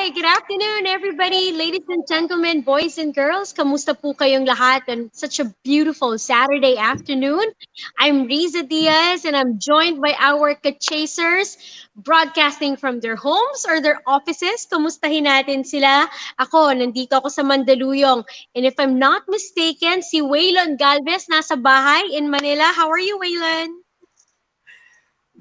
Hi, good afternoon, everybody, ladies and gentlemen, boys and girls. Kamusta po kayong lahat on such a beautiful Saturday afternoon? I'm Riza Diaz, and I'm joined by our ka-chasers broadcasting from their homes or their offices. Kamustahin natin sila? Ako, nandito ako sa Mandaluyong. And if I'm not mistaken, si Waylon Galvez nasa bahay in Manila. How are you, Waylon?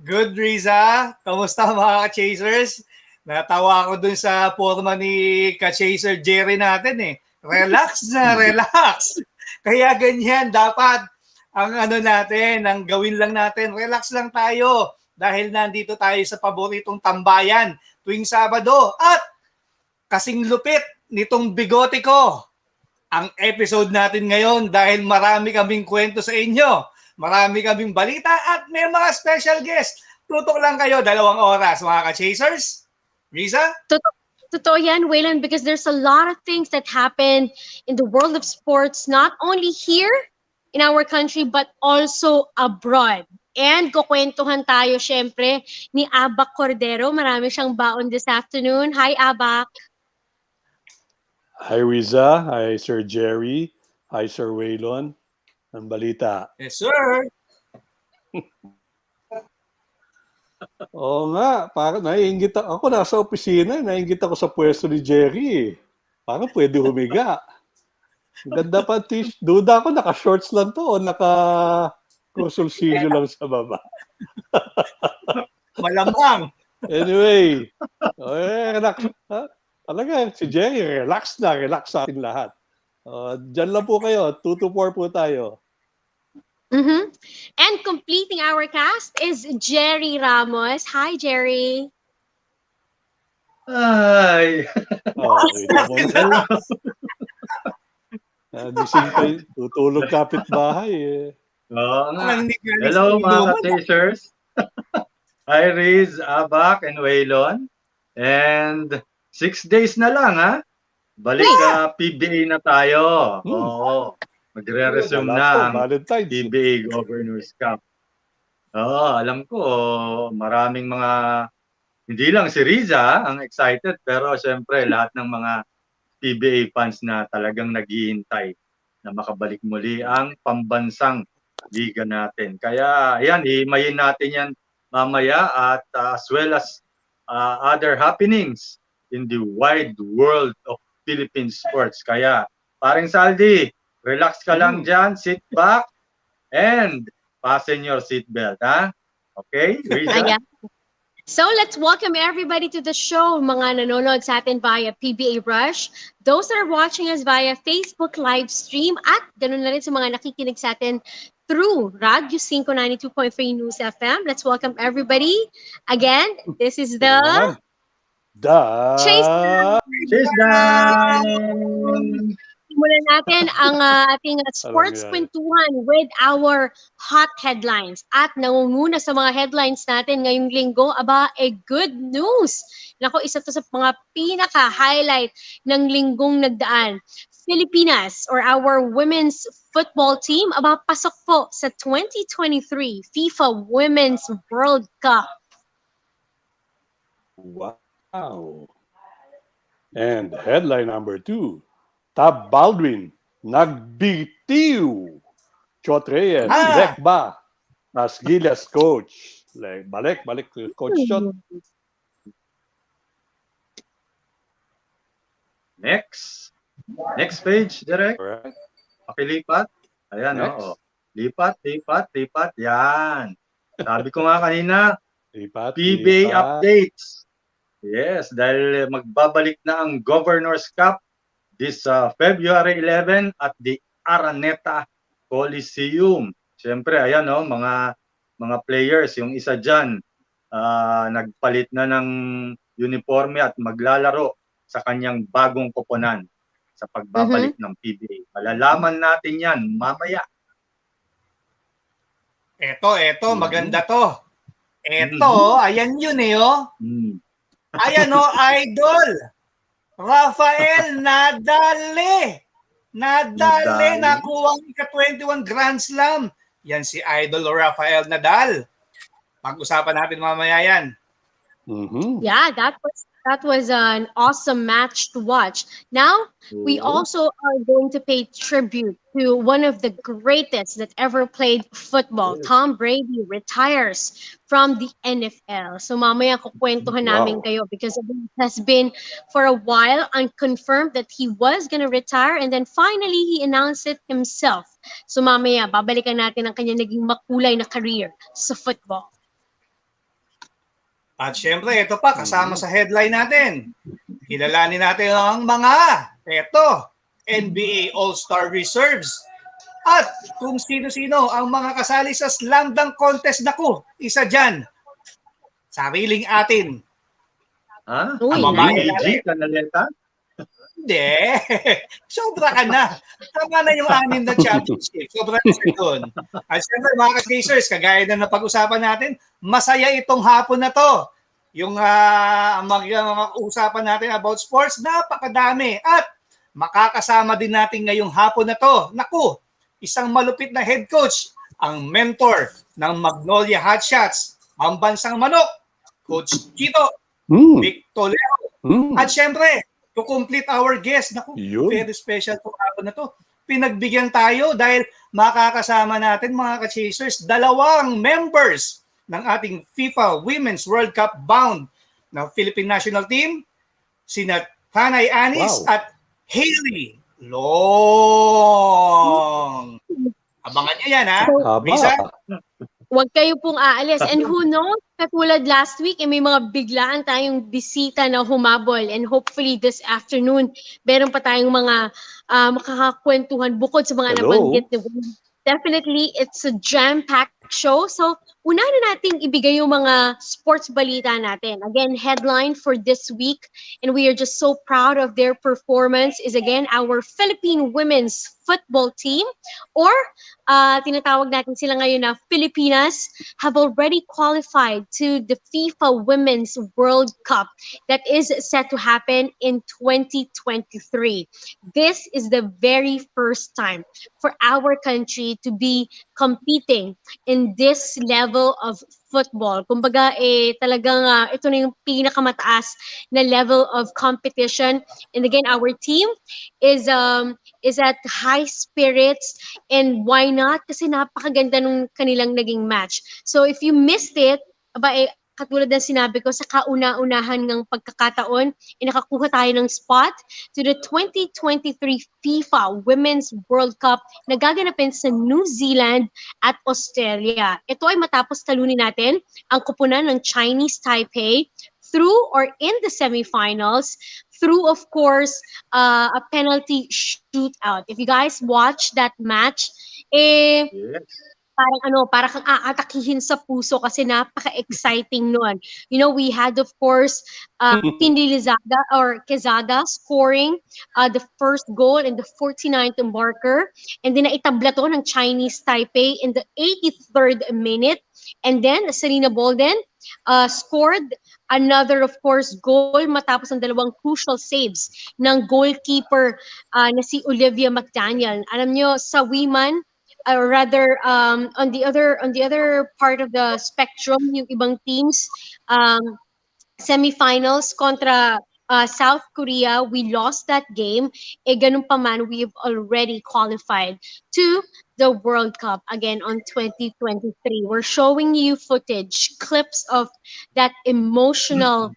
Good, Riza. Kamusta mga ka-chasers? Natawa ako dun sa forma ni ka-chaser Jerry natin eh. Relax na, relax. Kaya ganyan, dapat ang ano natin, ang gawin lang natin, relax lang tayo. Dahil nandito tayo sa paboritong tambayan tuwing Sabado. At kasing lupit nitong bigote ko, ang episode natin ngayon dahil marami kaming kwento sa inyo. Marami kaming balita at may mga special guest. Tutok lang kayo 2 oras mga ka-chasers. Riza? Totoo yan, Waylon, because there's a lot of things that happen in the world of sports, not only here in our country, but also abroad. And kukwentuhan tayo, syempre, ni Abak Cordero. Marami siyang baon this afternoon. Hi, Abak. Hi, Riza. Hi, Sir Jerry. Hi, Sir Waylon. Ang balita. Yes, sir. Oo nga, parang naiingit ako nasa opisina, naiingit ako sa pwesto ni Jerry. Parang pwede humiga. Ganda pa t-shirt. Duda ako, naka-shorts lang to o naka-kursulsilyo lang sa baba. Malamang. Anyway, relax. Talaga, si Jerry, relax sa ating lahat. Diyan lang po kayo, 2 to 4 po tayo. Mm-hmm. And completing our cast is Jerry Ramos. Hi, Jerry. Ay. Gising pa yun. Tutulog kapitbahay eh. Oo nga. Hello mga ka-chasers. Hi Riz, Abak, and Waylon. And 6 days na lang ha. Balik PBA na tayo. Oo. Magre-resume na ang PBA Governors Cup. Oo, alam ko maraming mga, hindi lang si Riza ang excited, pero siyempre lahat ng mga PBA fans na talagang naghihintay na makabalik muli ang pambansang liga natin. Kaya yan, himayin natin yan mamaya at as well as other happenings in the wide world of Philippine sports. Kaya, paring Saldi, relax ka lang dyan, sit back, and fasten your seatbelt, ha? Okay, Riza? Ayan. So let's welcome everybody to the show, mga nanonood sa atin via PBA Rush, those that are watching us via Facebook live stream, at ganun na rin sa mga nakikinig sa atin through Radyo 592.3 News FM. Let's welcome everybody. Again, this is the Chasedown. Simulan natin ang ating sports kwentuhan with our hot headlines. At nangunguna sa mga headlines natin ngayong linggo, good news. Nako, isa to sa mga pinaka-highlight ng linggong nagdaan. Pilipinas or our women's football team, pasok po sa 2023 FIFA Women's World Cup. Wow. And headline number 2. Tab Baldwin, nagbitiw. Chot Reyes, lek ba? Nas Gilas coach. Balik, coach Chot. Next page, direct. Right. Pakilipat. Ayan, oo. Lipat. Yan. Sabi ko nga kanina, PBA updates. Yes, dahil magbabalik na ang Governors Cup this February 11 at the Araneta Coliseum. Siyempre, ayan mga players, yung isa dyan, nagpalit na ng uniforme at maglalaro sa kanyang bagong koponan sa pagbabalik ng PBA. Malalaman natin yan mamaya. Eto, maganda to. Eto, ayan yun eh, oh. Ayan, oh, idol. Rafael Nadal. Nakuha ang ika-21 Grand Slam. Yan si Idol Rafael Nadal. Pag-usapan natin mamaya yan. Yeah, that was That was an awesome match to watch. Now, we Oo. also are going to pay tribute to one of the greatest that ever played football. Yes. Tom Brady retires from the NFL. So mamaya kukwentuhan namin Wow. kayo because it has been for a while unconfirmed that he was gonna retire and then finally he announced it himself. So mamaya babalikan natin ang kanya naging makulay na career sa football. At syempre, ito pa, kasama Mhm. sa headline natin. Kilalanin natin ang mga, NBA All-Star Reserves. At kung sino-sino ang mga kasali sa slam dunk contest. Naku, isa dyan, sariling atin. Ah, Ang Uy, si babae nice. EG natin. Canaleta? Hindi. Sobra ka na. Tama na yung 6 na championship. Sobra na siya doon. At syempre, mga ka-chasers, kagaya na napag-usapan natin, masaya itong hapon na to. Yung mga usapan natin about sports, napakadami. At makakasama din natin ngayong hapon na to. Naku, isang malupit na head coach, ang mentor ng Magnolia Hotshots, ang bansang manok, Coach Chito Mm. Vic Tolero. Mm. At syempre, to complete our guest, naku, Yun. very special po ako na to. Pinagbigyan tayo dahil makakasama natin mga ka-chasers, 2 members ng ating FIFA Women's World Cup bound ng Philippine National Team, sina Tanay Anis Wow. at Hailey Long. Abangan nyo yan, ha? Haba. Risa? Huwag kayo pong aalis. And who knows, katulad last week, may mga biglaan tayong bisita na humabol. And hopefully this afternoon, meron pa tayong mga makakakwentuhan bukod sa mga Hello. nabanggit ni Wayne. Definitely, it's a jam-packed show. So, una na nating ibigay yung mga sports balita natin. Again, headline for this week, and we are just so proud of their performance, is again, our Philippine women's football team, or tinatawag natin sila ngayon na Filipinas, have already qualified to the FIFA Women's World Cup that is set to happen in 2023. This is the very first time for our country to be competing in this level of football. Kumbaga, talagang ito na yung pinakamataas na level of competition. And again, our team is at high spirits, and why not? Kasi napakaganda nung kanilang naging match. So if you missed it, katulad ng sinabi ko, sa kauna-unahan ng pagkakataon, nakakuha tayo ng spot to the 2023 FIFA Women's World Cup na gaganapin sa New Zealand at Australia. Ito ay matapos talunin natin ang kupunan ng Chinese Taipei through or in the semifinals, through, of course, a penalty shootout. If you guys watch that match, Yes. parang kang aatakihin sa puso kasi napaka-exciting noon. You know, we had, of course, Tindy Lizaga or Quezada scoring the first goal in the 49th marker, and then naitabla to ng Chinese Taipei in the 83rd minute, and then Serena Bolden scored another, of course, goal matapos ang dalawang crucial saves ng goalkeeper na si Olivia McDaniel. Alam nyo, sa women, or rather on the other part of the spectrum, yung ibang teams, semifinals kontra South Korea, we lost that game. Ganun pa man, we've already qualified to the World Cup again on 2023. We're showing you footage, clips of that emotional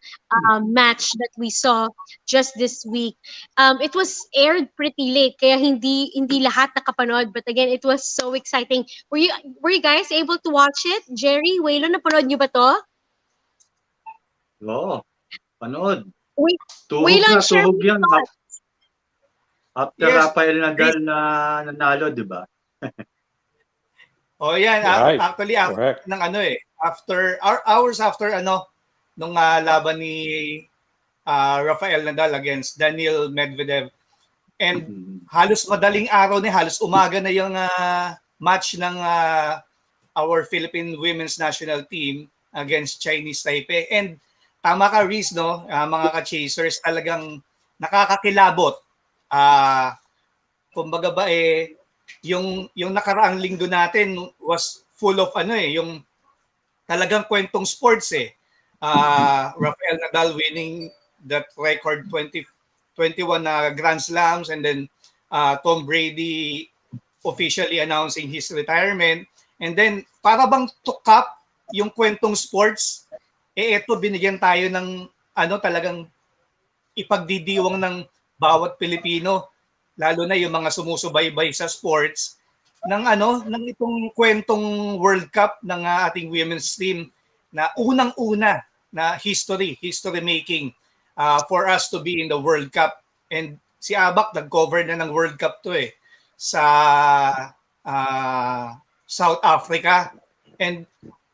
match that we saw just this week. It was aired pretty late, kaya hindi lahat nakapanood. But again, it was so exciting. Were you guys able to watch it? Jerry, Waylon, napanood niyo ba to? Oo. Panood. Wait, Tuhog Waylon, na share tuhog mo yan. ba? After Yes. Rafael Nadal na nanalo, di ba? O yan, Right. actually after Correct. ng after hours after nung laban ni Rafael Nadal against Daniel Medvedev, and halos madaling araw na, halos umaga na yung match ng our Philippine women's national team against Chinese Taipei. And tama ka, Riz, no? Mga ka-chasers, talagang nakakakilabot. Kumbaga ba yung nakaraang linggo natin was full of yung talagang kwentong sports Rafael Nadal winning that record 21 Grand Slams, and then Tom Brady officially announcing his retirement. And then, para bang to cap yung kwentong sports, eto binigyan tayo ng talagang ipagdidiwang ng bawat Pilipino, lalo na yung mga sumusubaybay sa sports, ng itong kwentong World Cup ng ating women's team na unang-una na history making for us to be in the World Cup. And si Abak nag-cover na ng World Cup to sa South Africa. And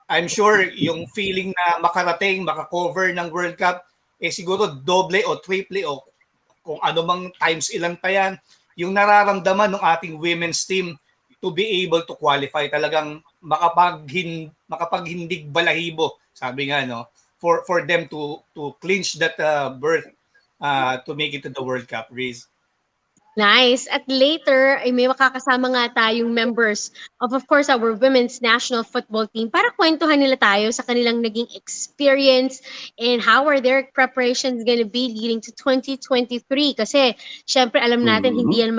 I'm sure yung feeling na makarating, makakover ng World Cup, siguro doble o triple o kung ano mang times ilan pa yan, yung nararamdaman ng ating women's team to be able to qualify, talagang makapaghindig balahibo, sabi nga, no, for them to clinch that berth to make it to the World Cup, Riz. Nice. At later, ay may makakasama nga tayong members of course, our women's national football team para kwentuhan nila tayo sa kanilang naging experience and how are their preparations gonna be leading to 2023. Kasi, syempre, alam natin, hindi yan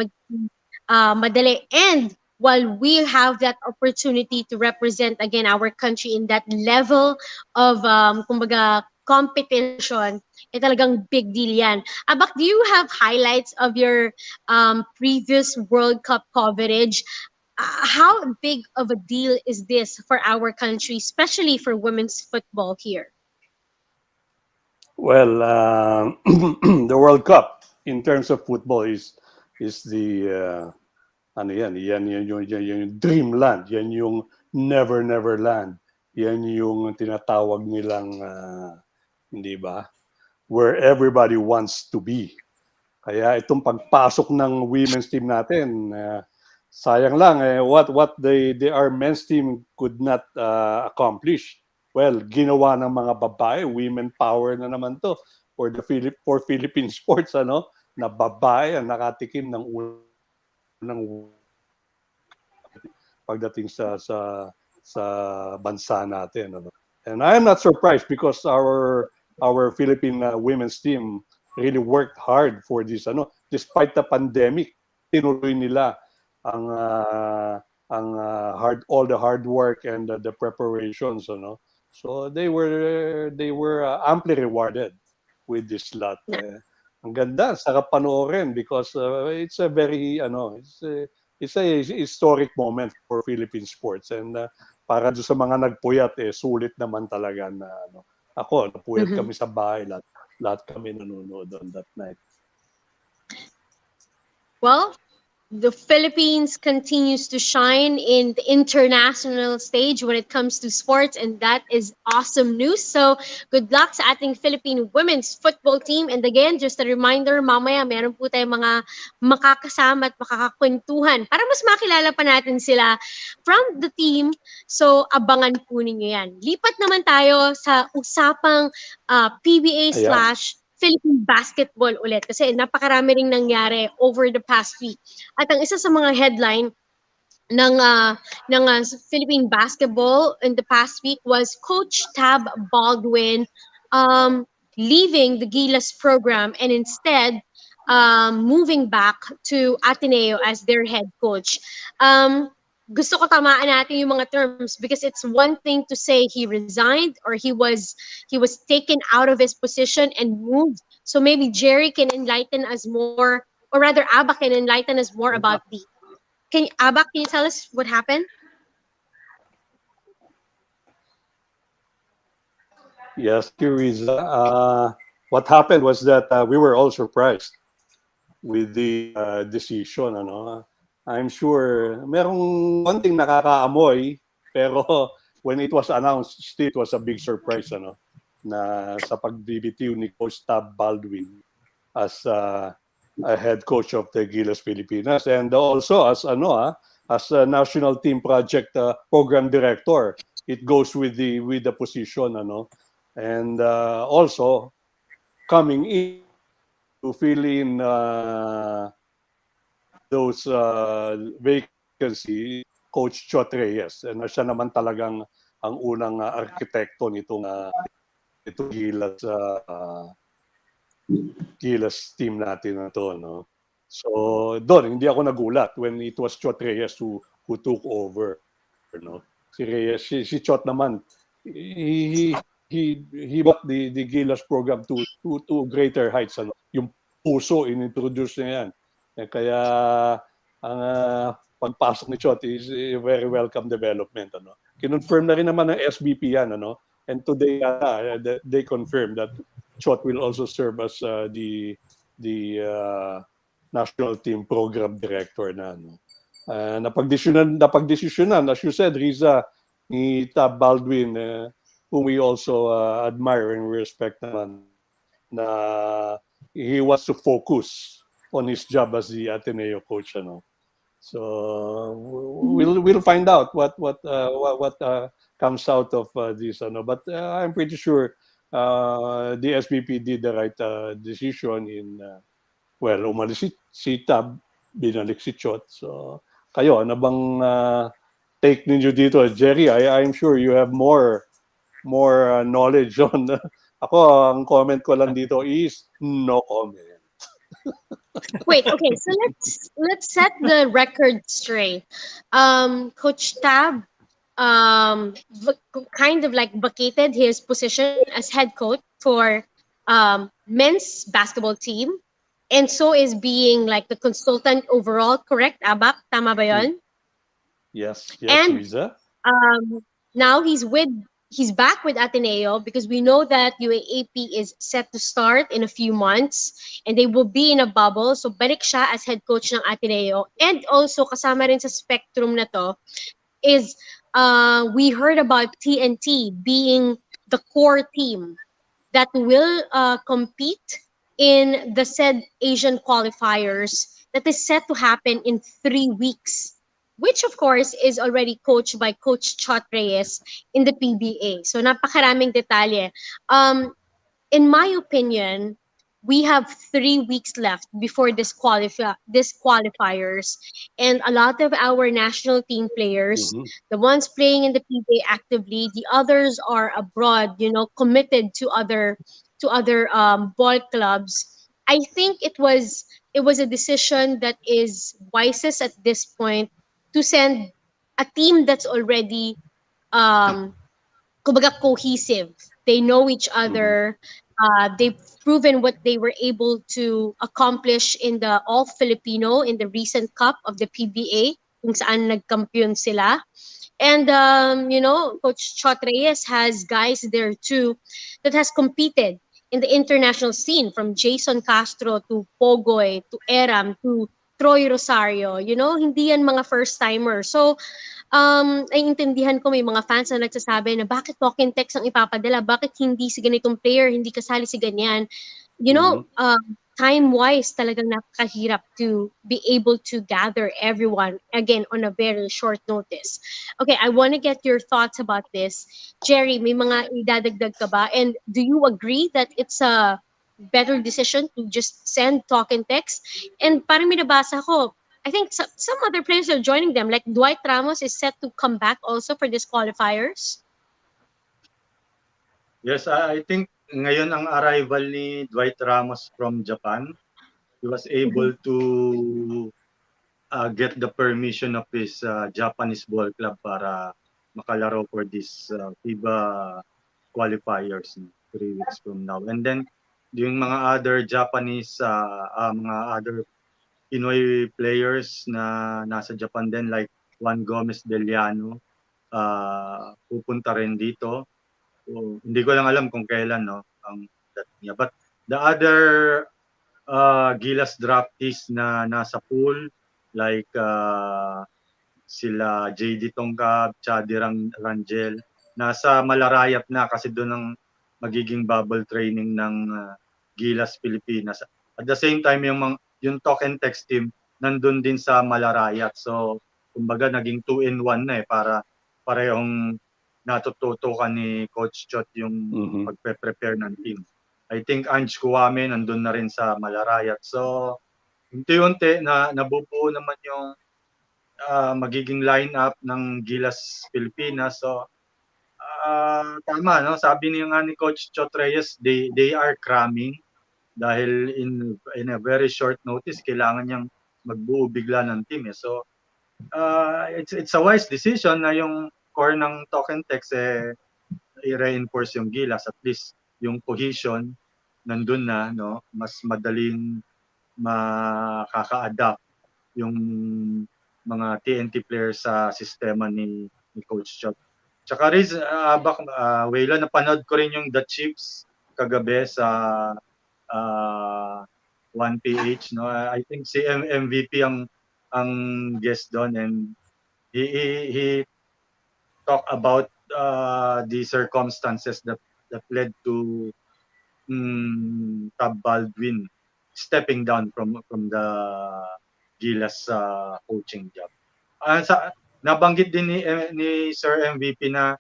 madali. And while we have that opportunity to represent again our country in that level of kumbaga competition, talagang big deal yan. Abak, do you have highlights of your previous World Cup coverage? How big of a deal is this for our country, especially for women's football here? Well, the World Cup in terms of football is the yan yung dreamland, yan yung never land, yan yung tinatawag nilang hindi ba, where everybody wants to be. Kaya itong pagpasok ng women's team natin, sayang lang what our men's team could not accomplish. Well, ginawa ng mga babae, women power na naman to for Philippine sports, na babae ang nakatikim ng unang pagdating sa bansa natin. And I am not surprised because our Philippine women's team really worked hard for this. Despite the pandemic, tinuloy nila all the hard work and the preparations. So they were amply rewarded with this lot. Ang ganda, sarap panoorin because it's a very it's a historic moment for Philippine sports, and para doon sa mga nagpuyat sulit naman talaga na ako napuyat kami sa bahay, lahat kami nanonood on that night. Well, the Philippines continues to shine in the international stage when it comes to sports, and that is awesome news. So, good luck sa ating Philippine women's football team. And again, just a reminder, mamaya meron po tayong mga makakasama at makakakwentuhan para mas makilala pa natin sila from the team. So, abangan po ninyo yan. Lipat naman tayo sa usapang PBA / Philippine basketball ulit kasi napakarami ring nangyari over the past week. At ang isa sa mga headline ng Philippine basketball in the past week was Coach Tab Baldwin leaving the Gilas program and instead moving back to Ateneo as their head coach. Gusto ko tamaan natin yung mga terms because it's one thing to say he resigned or he was taken out of his position and moved. So maybe Jerry can enlighten us more, or rather Abba can enlighten us more about the. Abba, can you tell us what happened? Yes, Riza. What happened was that we were all surprised with the decision. I'm sure merong konting nakakaamoy, pero when it was announced, still it was a big surprise, na sa pagbibitiw ni Coach Tab Baldwin as a head coach of the Gilas Pilipinas, and also as a national team project program director. It goes with the position, and also coming in to fill in those vacancy, Coach Chot Reyes. And siya naman talagang ang unang arkitekto nitong Gilas Gilas team natin na to, no? So, doon, hindi ako nagulat when it was Chot Reyes who took over, no? Si Reyes, si Chot naman, he brought the Gilas program to greater heights, ano? Yung puso, inintroduce niya yan. Kaya, ang pagpasok ni Chot is a very welcome development, ano? Kinonfirm na rin naman ng SBP yan, ano? And today, they confirmed that Chot will also serve as the national team program director na, no? Napagdesisyonan, as you said, Riza, ni Tab Baldwin, whom we also admire and respect naman, na he wants to focus on his job as the Ateneo coach, ano. So we'll find out what comes out of this, ano. But I'm pretty sure the SBP did the right decision in well, umalis si Tab, binalik si Chot. So kayo, ano bang take ninyo dito? Jerry, I'm sure you have more knowledge on ako, ang comment ko lang dito is no comment. Wait, okay, so let's set the record straight. Coach Tab kind of like vacated his position as head coach for men's basketball team, and so is being like the consultant overall, correct, Abak? Tama ba yun? Yes, And Riza. now he's back with Ateneo because we know that UAAP is set to start in a few months and they will be in a bubble. So balik siya as head coach ng Ateneo. And also kasama rin sa spectrum na to is we heard about TNT being the core team that will compete in the said Asian qualifiers that is set to happen in 3 weeks, which of course is already coached by Coach Chot Reyes in the PBA. So napakaraming detalye. In my opinion, we have 3 weeks left before this qualifiers, and a lot of our national team players, the ones playing in the PBA actively, the others are abroad, committed to other ball clubs. I think it was a decision that is wisest at this point to send a team that's already kumbaga cohesive. They know each other. They've proven what they were able to accomplish in the All Filipino in the recent cup of the PBA, kung saan nagkampiyon sila. And Coach Chot Reyes has guys there too that has competed in the international scene, from Jason Castro to Pogoy to Eram to Troy Rosario. Hindi yan mga first timers. So naiintindihan ko may mga fans na nagsasabi na bakit talk and text ang ipapadala, bakit hindi si ganitong player, hindi kasali si ganyan. Time-wise talagang napakahirap to be able to gather everyone again on a very short notice. Okay, I want to get your thoughts about this. Jerry, may mga idadagdag ka ba? And do you agree that it's a better decision to just send talk and text? And parang minabasa ko, I think some other players are joining them. Like Dwight Ramos is set to come back also for this qualifiers. Yes, I think ngayon ang arrival ni Dwight Ramos from Japan. He was able to get the permission of his Japanese ball club para makalaro for this FIBA qualifiers 3 weeks from now. And then yung mga other Japanese, mga other Pinoy players na nasa Japan din, like Juan Gomez Deliano, pupunta rin dito. So, hindi ko lang alam kung kailan, no? But the other Gilas draftees na nasa pool, like sila JD Tongkab, Chadi Rangel, nasa Malarayat na kasi doon ang magiging bubble training ng Gilas Pilipinas. At the same time, yung talk and text team nandun din sa Malarayat. So, kumbaga naging 2-in-1 na para parehong natututukan ni Coach Chot yung pagpe-prepare ng team. I think Ange Kuwame nandun na rin sa Malarayat. So, unti-unti na nabubuo naman yung magiging lineup ng Gilas Pilipinas. So, tama, no? Sabi niya nga ni Coach Chot Reyes, they are cramming. dahil in a very short notice kailangan niyang magbuo bigla ng team eh. So it's a wise decision na yung core ng token text i-reinforce yung Gilas, at least yung cohesion nandun na, no, mas madaling makaka-adapt yung mga TNT players sa sistema ni Coach Chot. Tsaka Riz, Waylon, napanood ko rin yung The Chiefs kagabi sa 1PH, no. I think si MVP ang guest doon, and he talk about the circumstances that led to Tab Baldwin stepping down from the Gilas coaching job. Nabanggit din ni Sir MVP na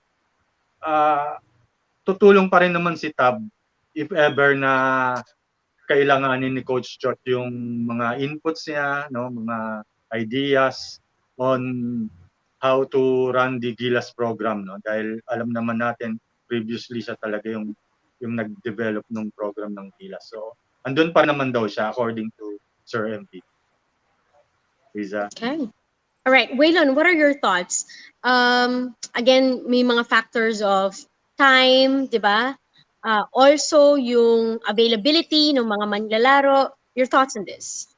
tutulong pa rin naman si Tab if ever na kailanganin ni Coach Chot yung mga inputs niya, no, mga ideas on how to run the Gilas program, no, dahil alam naman natin previously siya talaga yung nag-develop ng program ng Gilas. So andun pa naman daw siya according to Sir MVP. Riza. Okay. All right, Waylon, what are your thoughts? Again, may mga factors of time, di ba? Also, yung availability ng mga manlalaro. Your thoughts on this?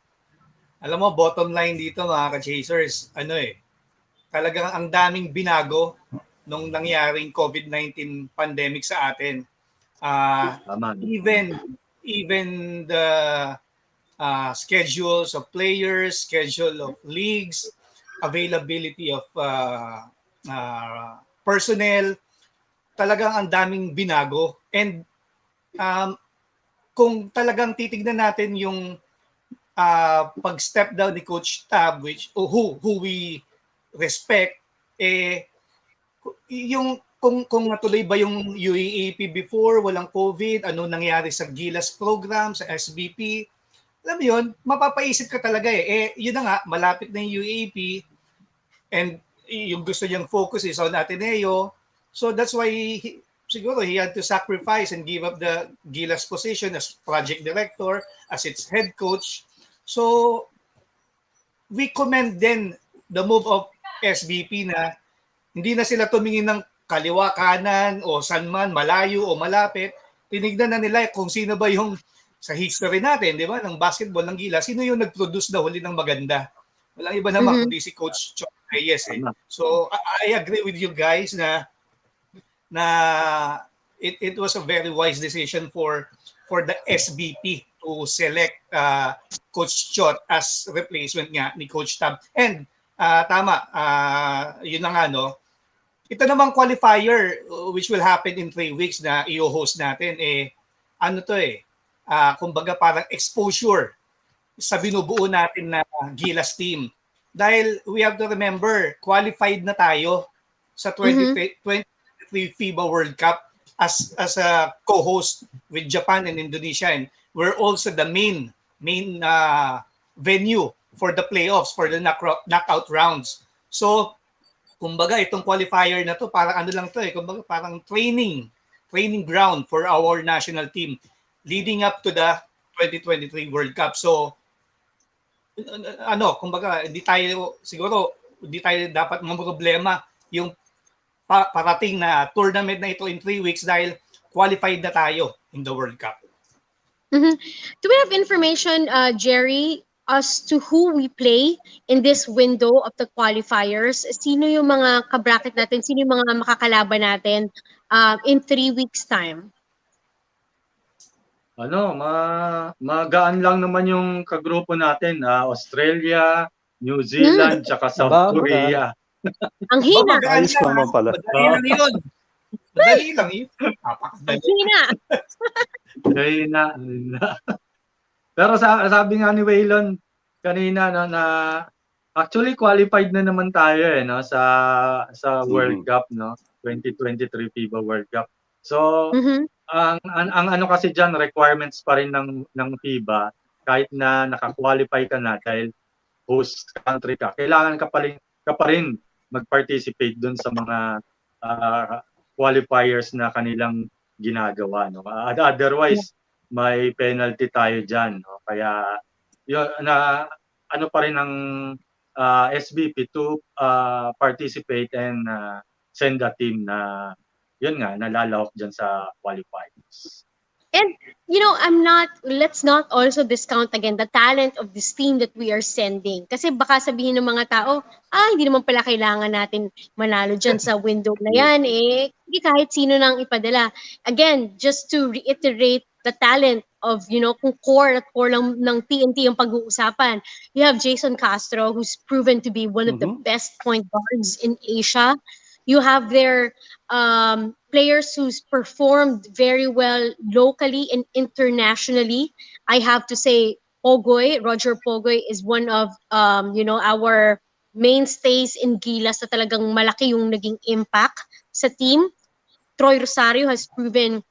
Alam mo, bottom line dito mga ka-chasers, talagang ang daming binago nung nangyaring COVID-19 pandemic sa atin. Even the schedules of players, schedule of leagues, availability of personnel, talagang ang daming binago. And kung talagang titignan natin yung pag-step down ni Coach Tab, who we respect, yung kung natuloy ba yung UAAP before, walang COVID, ano nangyari sa Gilas program, sa SBP, alam mo yun, mapapaisip ka talaga yun na nga, malapit na yung UAAP, and yung gusto niyang focus is on Ateneo. So that's why siguro he had to sacrifice and give up the Gilas position as project director, as its head coach. So we commend then the move of SBP na hindi na sila tumingin ng kaliwa, kanan, o saan man, malayo o malapit. Tinignan na nila kung sino ba yung sa history natin, di ba, ng basketball ng Gilas, sino yung nag-produce na huli ng maganda. Walang iba naman kundi si Coach Chot Reyes. So I agree with you guys na it was a very wise decision for the SBP to select Coach Chot as replacement nga ni Coach Tab. And tama, yun na nga, no? Ito namang qualifier which will happen in 3 weeks na i-host natin, kumbaga parang exposure sa binubuo natin na Gilas team. Dahil we have to remember, qualified na tayo sa 2023 FIBA World Cup as a co-host with Japan and Indonesia, and we're also the main venue for the playoffs, for the knockout rounds. So kumbaga itong qualifier na to parang ano lang to kumbaga parang training ground for our national team leading up to the 2023 World Cup. So kumbaga hindi tayo dapat problema yung parating na tournament na ito in 3 weeks dahil qualified na tayo in the World Cup. Do we have information, Jerry, as to who we play in this window of the qualifiers? Sino yung mga kabracket natin? Sino yung mga makakalaban natin in 3 weeks time? Magaan lang naman yung kagrupo natin, Australia, New Zealand, tsaka South Korea. Ang hina. Ayos naman pala. Madali lang yun. Ang hina. Pero sabi nga ni Waylon kanina, no, na actually qualified na naman tayo sa World Cup, no, 2023 FIBA World Cup. So ang ano kasi diyan, requirements pa rin ng FIBA, kahit na naka-qualify ka na dahil host country ka, kailangan ka pa rin mag-participate dun sa mga qualifiers na kanilang ginagawa, no. Otherwise may penalty tayo diyan, no? Kaya yun na ano pa rin ang SBP to participate and send a team na yun nga nalalahok diyan sa qualifiers. And let's not also discount again the talent of this team that we are sending. Kasi baka sabihin ng mga tao, hindi naman pala kailangan natin manalo dyan sa window na yan. Hindi kahit sino nang ipadala. Again, just to reiterate the talent of, kung core at core lang ng TNT yung pag-uusapan. You have Jason Castro, who's proven to be one of the best point guards in Asia. You have their players who's performed very well locally and internationally. I have to say, Roger Pogoy is one of our mainstays in Gilas na talagang malaki yung naging impact sa team. Troy Rosario has proven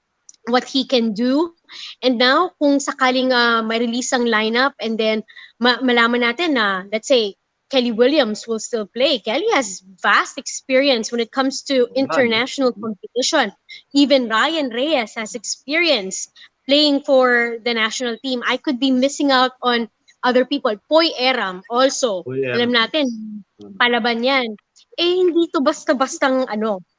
what he can do. And now, kung sakaling may release ang lineup and then malaman natin na, let's say, Kelly Williams will still play. Kelly has vast experience when it comes to international competition. Even Ryan Reyes has experience playing for the national team. I could be missing out on other people. Poy Eram also. Alam natin, palaban yan. Hindi to basta-bastang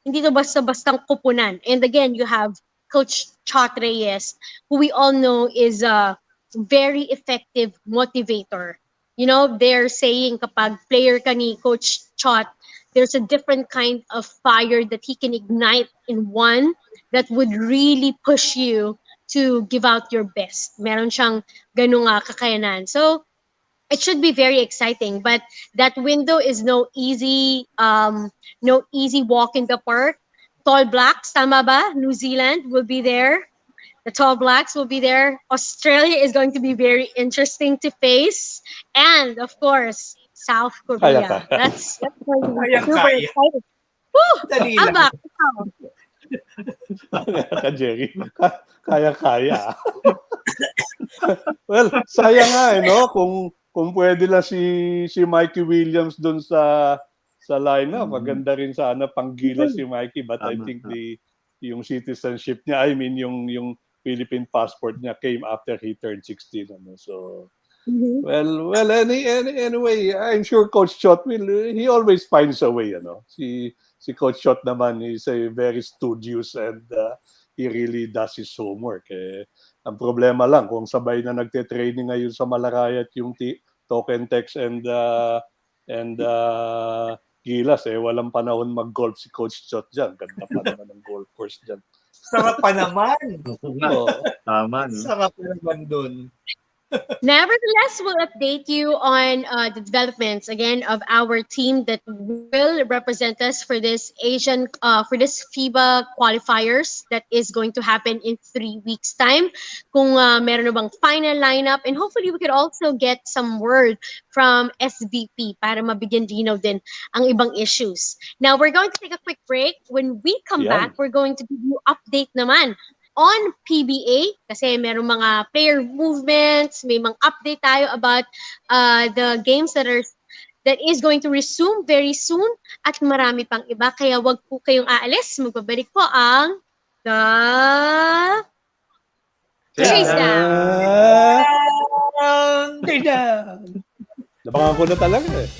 hindi to basta-bastang kupunan. And again, you have Coach Chot Reyes, who we all know is a very effective motivator. They're saying kapag player ka ni Coach Chot, there's a different kind of fire that he can ignite in one that would really push you to give out your best. Meron siyang ganung kakayanan. So, it should be very exciting, but that window is no easy walk in the park. Tall Blacks, tama ba? New Zealand will be there. The Tall Blacks will be there. Australia is going to be very interesting to face. And of course, South Korea. Kaya. That's going to be super Kaya. exciting. Woo! Dali lang. Abak, Ka, Jerry. Kaya. Well, sayang nga no kung pwede lang si Mikey Williams doon sa lineup. Maganda rin sana panggila si Mikey, but I think yung citizenship niya, I mean yung Philippine passport niya came after he turned 16. So well anyway, I'm sure Coach Chot he always finds a way, Si Coach Chot naman is a very studious and he really does his homework. Ang problema lang kung sabay na nagte-training ngayon sa Malacayat yung Token Tex and Gilas, walang panahon mag-golf si Coach Chot dyan. Ganda pa naman ng golf course dyan. Sarap pa naman. Tama. Sarap pa naman dun. Nevertheless, we'll update you on the developments again of our team that will represent us for this for this FIBA qualifiers that is going to happen in 3 weeks' time. Kung meron na bang final lineup, and hopefully we could also get some word from SVP para mabigyan dinaw din ang ibang issues. Now we're going to take a quick break. When we come back, we're going to give you update naman on PBA kasi merong mga player movements, may mga update tayo about the games that is going to resume very soon at marami pang iba. Kaya wag po kayong aalis. Magbabalik po ang The Chasedown. Nabangan ko na talaga eh.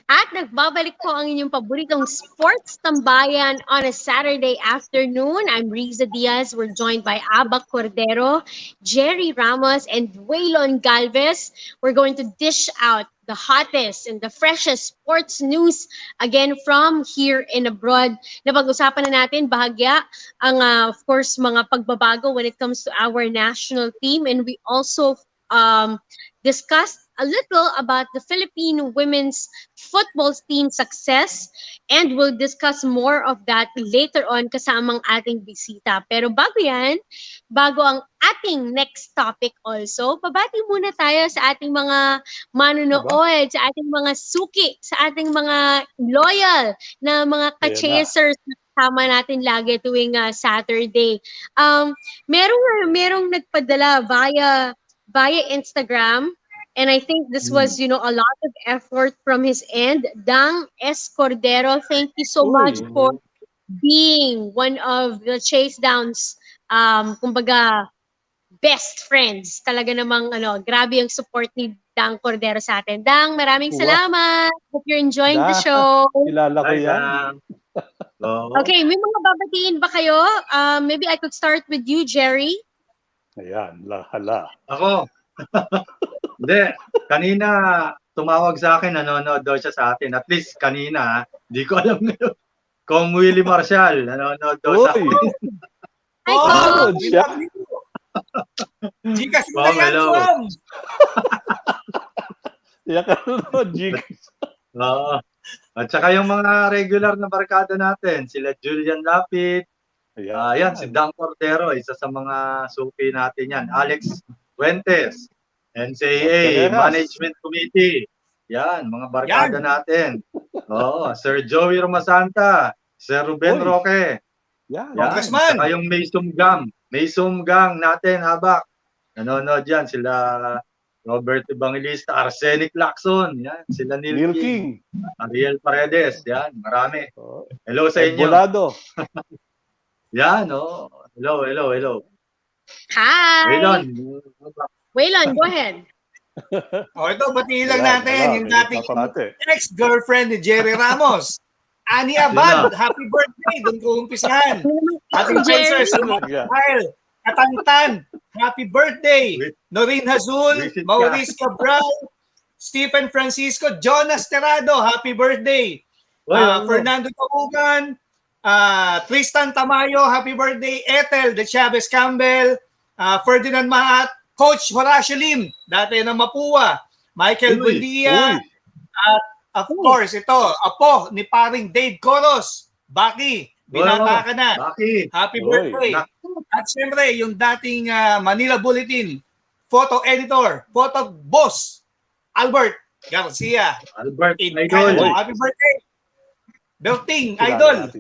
At nagbabalik po ang inyong paboritong sports tambayan on a Saturday afternoon. I'm Riza Diaz. We're joined by Aba Cordero, Jerry Ramos, and Waylon Galvez. We're going to dish out the hottest and the freshest sports news again from here and abroad. Napag-usapan na natin bahagya ang of course mga pagbabago when it comes to our national team, and we also discussed a little about the Philippine women's football team success, and we'll discuss more of that later on kasamang ating bisita. Pero bago ang ating next topic also, pabati muna tayo sa ating mga manunood, sa ating mga suki, sa ating mga loyal na mga ka-chasers na kasama natin lagi tuwing Saturday. Merong nagpadala via Instagram. And I think this was, a lot of effort from his end. Dang S. Cordero, thank you so much for being one of the Chasedowns, kumbaga, best friends. Talaga namang, grabe yung support ni Dang Cordero sa atin. Dang, maraming salamat. Hope you're enjoying the show. Kilala ko yan. Okay, may mga babatiin ba kayo? Maybe I could start with you, Jerry. Ayan, hala. Ako. Hindi, kanina tumawag sa akin, nanonood daw siya sa atin. At least kanina, hindi ko alam ngayon. Kung Willie Marshall, nanonood daw sa atin. Hi, Kong! Gikas na Kong, yan, hello. Kong! Yan ka nanonood, Gikas. Oo. At saka yung mga regular na barkada natin, sila Julian Lapid, yan, si Dang Cordero, isa sa mga suki natin yan. Alex Fuentes, NCAA, Management Committee. Yan, mga barkada natin. Oo, Sir Joey Romasanta, Sir Ruben Roque. Yan, saka yung Maysum Gang natin, habak. Nanonood yan, sila Robert Evangelista, Arsenic Lacson, yan, sila Neil King, Ariel Paredes, yan, marami. Hello sa inyo. Bolado. Yan, hello. Hi! Waylon, go ahead. Ito, batiin lang natin yung dating ex-girlfriend ni Jerry Ramos. Ani Abad, happy birthday. Doon ko umpisahan. Ating chasers, Kyle, Katantan, happy birthday. Noreen Hazul, Maurice Cabral, Stephen Francisco, Jonas Terrado, happy birthday. Fernando Tabugan, Tristan Tamayo, happy birthday. Ethel de Chavez Campbell, Ferdinand Maat, Coach Horacio Lim, dati ng Mapua, Michael Buendia, at of course, ito, apo ni paring Dave Coros, Baki, binata ka na. Baki. Happy birthday. At siyempre, yung dating Manila Bulletin, photo editor, photo boss, Albert Garcia. Albert, idol. Happy birthday. Belting, idol.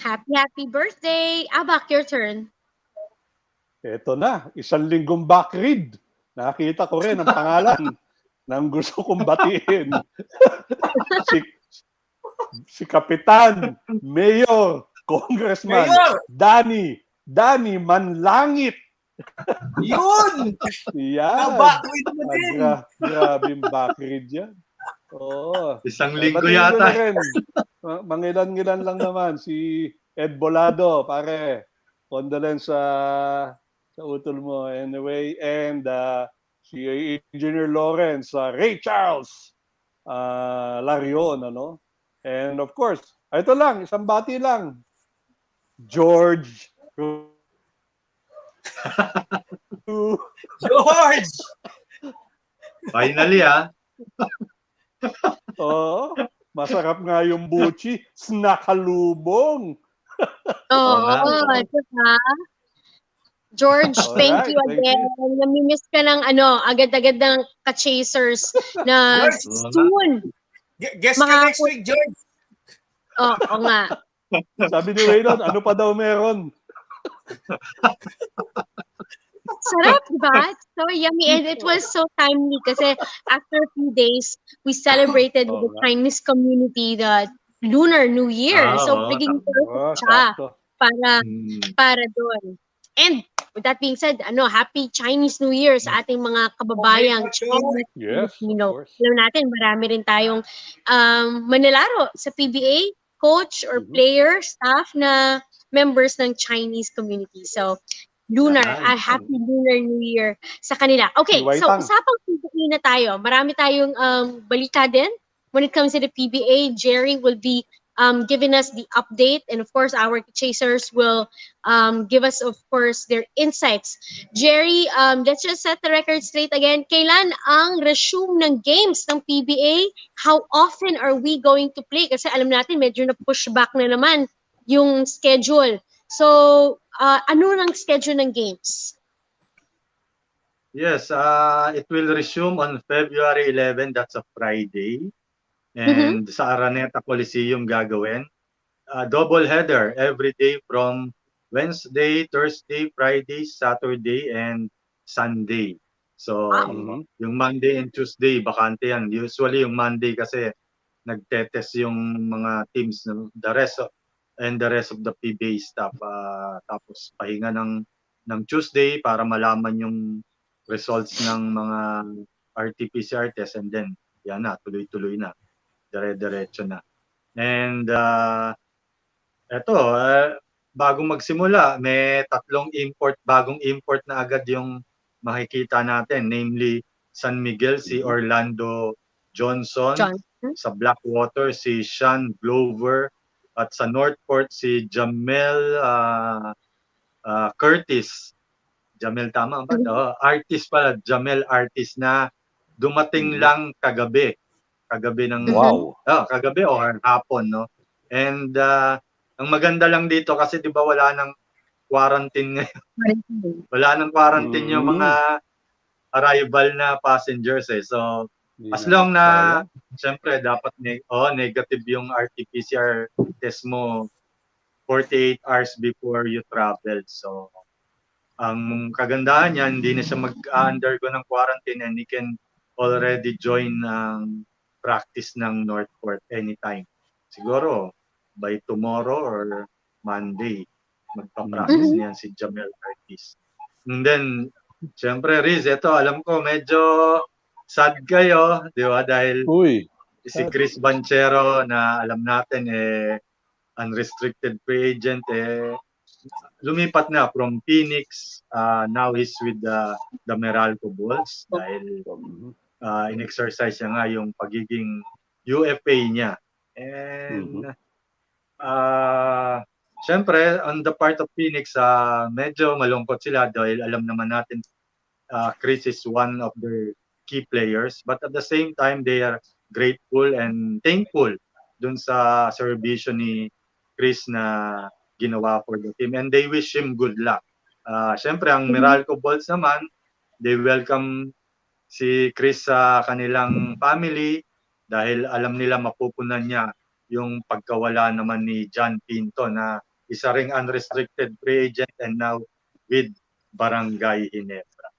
Happy birthday. Abak, your turn. Ito na, 1 linggong backread. Nakita ko rin ang pangalan ng gusto kong batiin. si Kapitan, Mayor, Congressman, Danny Manlangit. Yun! Yan. Backread mo din. Grabe yung backread yan. Oo. 1 linggo yata. Mangilan-ngilan lang naman. Si Ed Bolado, pare. Condolence sa utol mo. Anyway, and si Engineer Lawrence, Ray Charles Larion, and of course, ito lang, isang bati lang, George. Finally, Oo, masarap nga yung buchi, nakalubong. Diba? George, thank you again. Namimiss ka ng agad-agad ng ka-chasers na soon. Guess ka next week, George. Oo nga. Sabi ni Waylon, ano pa daw meron? Sarap, diba? So yummy. And it was so timely kasi after a few days, we celebrated with the Chinese community the Lunar New Year. So biging siya para doon. And with that being said, Happy Chinese New Year sa ating mga kababayang Chinese Yes, of Filipino. course. Alam natin, marami rin tayong manlalaro sa PBA, coach or Mhm. player, staff na members ng Chinese community. So, Yan. Happy Lunar New Year sa kanila. Okay, Iway so tang. usapang PBA na tayo. Marami tayong balita din when it comes to the PBA. Jerry will be giving us the update, and of course, our chasers will give us, of course, their insights. Jerry, let's just set the record straight again. Kailan ang resume ng games ng PBA? How often are we going to play? Kasi alam natin, medyo na-push back na naman yung schedule. So, ano ng schedule ng games? Yes, it will resume on February 11. That's a Friday. Mhm. And sa Araneta Coliseum gagawin. Double header every day from Wednesday, Thursday, Friday, Saturday, and Sunday. So, Wow. Mhm. yung Monday and Tuesday, bakante yan. Usually, yung Monday kasi nagtetest yung mga teams, the rest of the PBA staff. Tapos, pahinga ng Tuesday para malaman yung results ng mga RT-PCR test, and then, yan na, tuloy-tuloy na. Dire-diretso na. And, eto, bagong magsimula, may bagong import na agad yung makikita natin. Namely, San Miguel, si Orlando Johnson. John. Sa Blackwater, si Sean Glover. At sa Northport, si Jamel Curtis. Jamel, tama ba? Artist pala, Jamel Artist na dumating lang kagabi. Kagabi ng Wow. kagabi o hapon, no? And ang maganda lang dito kasi 'di ba wala nang quarantine ngayon. Wala nang quarantine yung mga arrival na passengers eh. So Hindi as na long na sayang. syempre dapat negative yung RT-PCR test mo 48 hours before you travel. So ang kagandahan niya, hindi na siya mag-undergo ng quarantine and he can already join ang practice ng Northport anytime. Siguro by tomorrow or Monday, magpa-practice niyan si Jamel Curtis. And then, syempre Riz, ito alam ko medyo sad kayo, di ba? Dahil Uy. si Chris Banchero na alam natin unrestricted free agent lumipat na from Phoenix. Now he's with the Meralco Bulls dahil in-exercise niya nga yung pagiging UFA niya. And syempre, on the part of Phoenix, medyo malungkot sila dahil alam naman natin Chris is one of their key players. But at the same time, they are grateful and thankful dun sa servisyo ni Chris na ginawa for the team. And they wish him good luck. Syempre, ang Meralco Bulls naman, they welcome si Chris sa kanilang family dahil alam nila mapupunan niya yung pagkawala naman ni John Pinto na isa ring unrestricted free agent and now with Barangay Ginebra.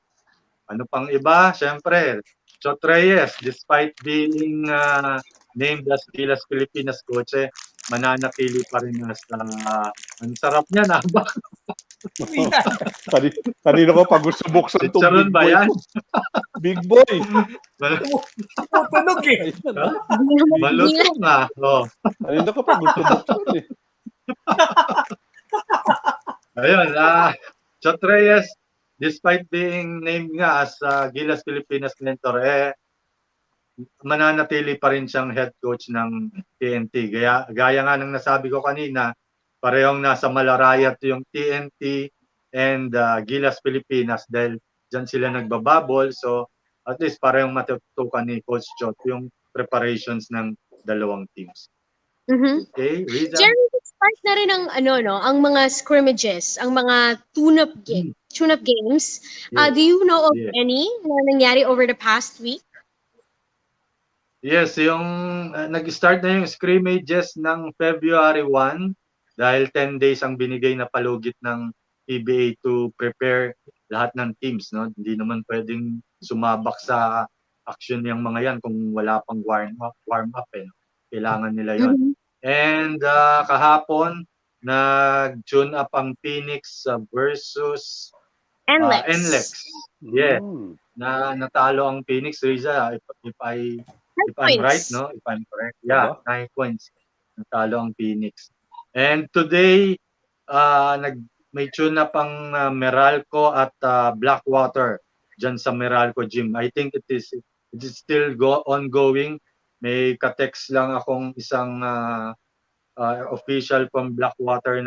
Ano pang iba? Syempre, Chot Reyes, despite being named as Gilas Pilipinas coach, mananatili pa rin sa ang sarap niya na ba? Kanino ko pa gusto buksan tong Chicharon big ba boy yan? ko? Big boy. Tunog eh. Malutong nga. Kanino ko pa gusto buksan eh. Ayun, Chot Reyes, despite being named nga as Gilas Pilipinas mentor, mananatili pa rin siyang head coach ng TNT. Gaya nga ng nasabi ko kanina, parehong nasa Malarayat yung TNT and Gilas Pilipinas dahil dyan sila nagbababol. So at least parehong matutukan ni Coach Chot yung preparations ng dalawang teams. Okay, Riza? Jerry, start na rin ang mga scrimmages, ang mga tune-up games. Do you know of any na nangyari over the past week? Yes, yung nag-start na yung scrimmages ng February 1 dahil 10 days ang binigay na palugit ng PBA to prepare lahat ng teams, no? Hindi naman pwedeng sumabak sa action yung mga yan kung wala pang warm up Kailangan nila yon. And kahapon nag-tune up ang Phoenix versus And NLEX. Lex. Yeah, Mm. na natalo ang Phoenix, Riza, if I'm right, Points. no? If I'm correct. Yeah, Aba? 9 points. Natalo ang Phoenix. And today, may tune up ang Meralco at Blackwater dyan sa Meralco Gym. I think it is still ongoing. May ka-text lang akong isang official from Blackwater.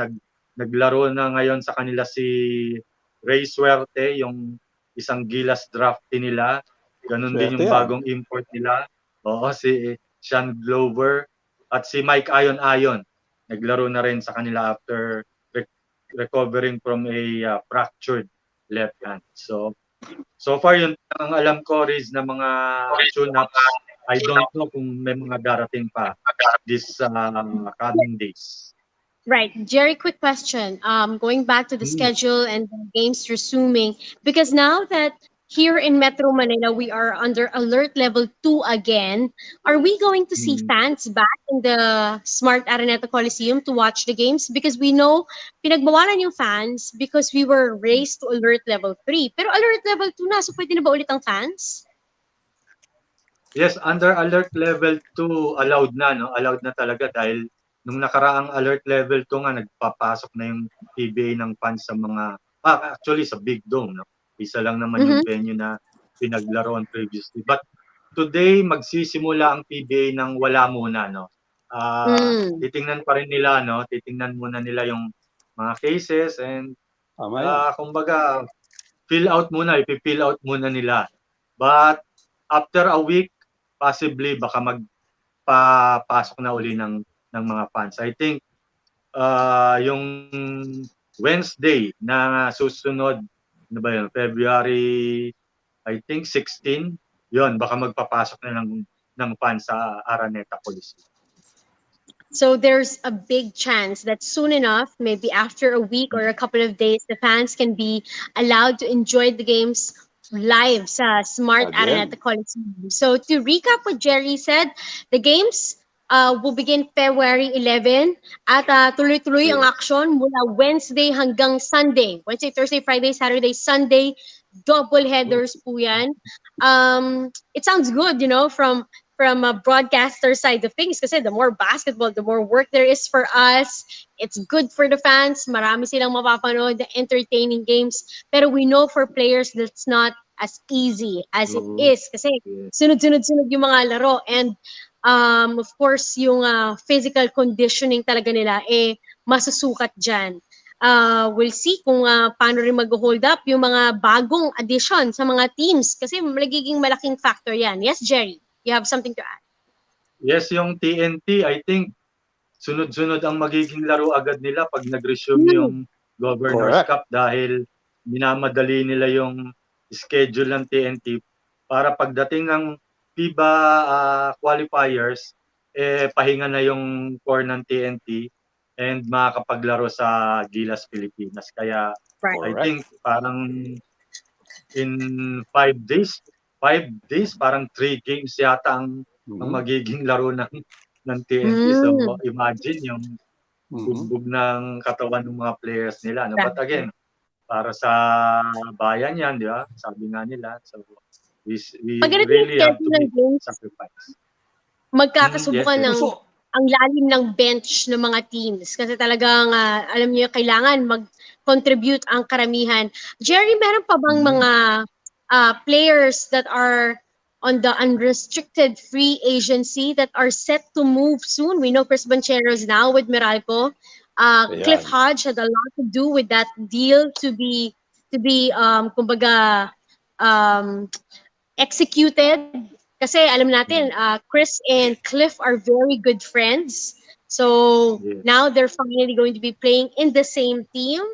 Naglaro na ngayon sa kanila si Ray Suerte, yung isang Gilas draftee nila. Ganon din Swerte yung yan. bagong import nila. Oo, si Sean Glover at si Mike Ayon Ayon. Naglaro na rin sa kanila after recovering from a fractured left hand. So far yun ang alam ko, Riz, na mga tune-ups. I don't know kung may mga darating pa this coming days. Right. Jerry, quick question. Going back to the Hmm. schedule and the games resuming, because now that here in Metro Manila we are under alert level 2 again, are we going to see Hmm. fans back in the Smart Araneta Coliseum to watch the games? Because we know pinagbawalan yung fans because we were raised to alert level 3. Pero alert level 2 na, so pwede na ba ulit ang fans? Yes, under alert level 2 allowed na, no? Allowed na talaga dahil nung nakaraang alert level 2 nga nagpapasok na yung PBA ng fans sa mga actually sa Big Dome, no? Isa lang naman yung Mm-hmm. venue na pinaglaruan previously. But today magsisimula ang PBA ng wala muna, no? Mm. Titingnan pa rin nila, no? Titingnan muna nila yung mga cases and Tama yan. kumbaga ipi-fill out muna nila. But after a week, possibly baka magpapasok na uli ng mga fans. I think yung Wednesday na susunod, ano ba yun, February, I think 16, yun, baka magpapasok na ng fans sa Araneta Coliseum. So there's a big chance that soon enough, maybe after a week or a couple of days, the fans can be allowed to enjoy the games live sa Smart Arena at the Again. Coliseum. So to recap what Jerry said, the games will begin February 11 at tuloy-tuloy ang Yeah. action mula Wednesday hanggang Sunday. Wednesday, Thursday, Friday, Saturday, Sunday. Double headers po yan. It sounds good, from a broadcaster side of things kasi the more basketball, the more work there is for us. It's good for the fans. Marami silang mapapanood, the entertaining games. Pero we know for players that's not as easy as it So, is kasi yeah. sunod-sunod yung mga laro and of course yung physical conditioning talaga nila masusukat dyan. We'll see kung paano rin mag-hold up yung mga bagong addition sa mga teams kasi magiging malaking factor yan. Yes, Jerry? You have something to add? Yes, yung TNT, I think sunod-sunod ang magiging laro agad nila pag nag-resume yung Governor's Correct. Cup dahil minamadali nila yung schedule ng TNT para pagdating ng FIBA qualifiers, pahinga na yung core ng TNT and makakapaglaro sa Gilas Pilipinas. Kaya Right. I Correct. think parang in 5 days, parang 3 games yata ang magiging laro ng TNT. So imagine yung bugbog ng katawan ng mga players nila. No? But again, para sa bayan yan, di ba? Sabi nga nila. So we Pag ganito yung really have to schedule ng make games, sacrifice. magkakasubukan Yes. ng ang lalim ng bench ng mga teams kasi talagang alam niyo kailangan mag-contribute ang karamihan. Jerry, meron pa bang mga players that are on the unrestricted free agency that are set to move soon? We know Chris Bancheros now with Meralco. Cliff Ayan. Hodge had a lot to do with that deal to be kumbaga executed kasi alam natin Chris and Cliff are very good friends. So Yes. now they're finally going to be playing in the same team.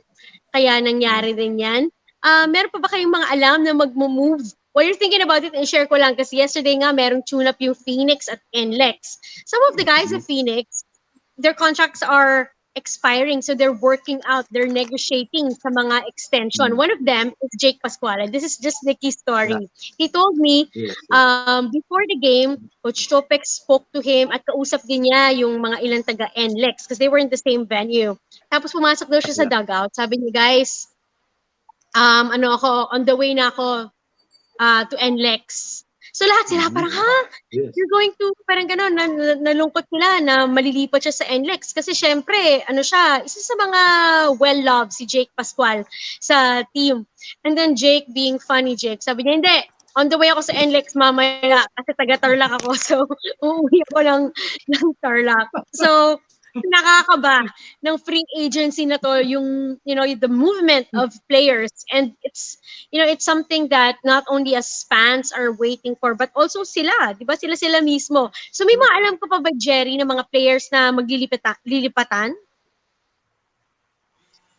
Kaya nangyari din yan. Meron pa ba kayong mga alam na mag-move? While you're thinking about it, share ko lang kasi yesterday nga merong tune-up yung Phoenix at NLEX. Some of the guys of Phoenix, their contracts are expiring, so they're working out, they're negotiating sa mga extension. One of them is Jake Pascuala. This is just Nicky's story. He told me, Yes. before the game, Coach Topek spoke to him at kausap din niya yung mga ilang taga NLEX because they were in the same venue. Tapos pumasok daw siya sa dugout. Sabi niya, guys, ano ako, on the way na ako to NLEX. So lahat sila parang, ha? Yes. You're going to, parang gano'n, nalungkot sila na malilipat siya sa NLEX. Kasi syempre, ano siya, isa sa mga well-loved, si Jake Pascual sa team. And then Jake being funny, Jake, sabi niya, hindi, on the way ako sa NLEX mamaya kasi taga-Tarlac ako. So, uuwi ako ng Tarlac. So, nakakaba ng free agency na to, yung, the movement of players. And it's something that not only as fans are waiting for, but also sila, di ba? Sila mismo. So may mga alam ko pa ba, Jerry, na mga players na lilipatan?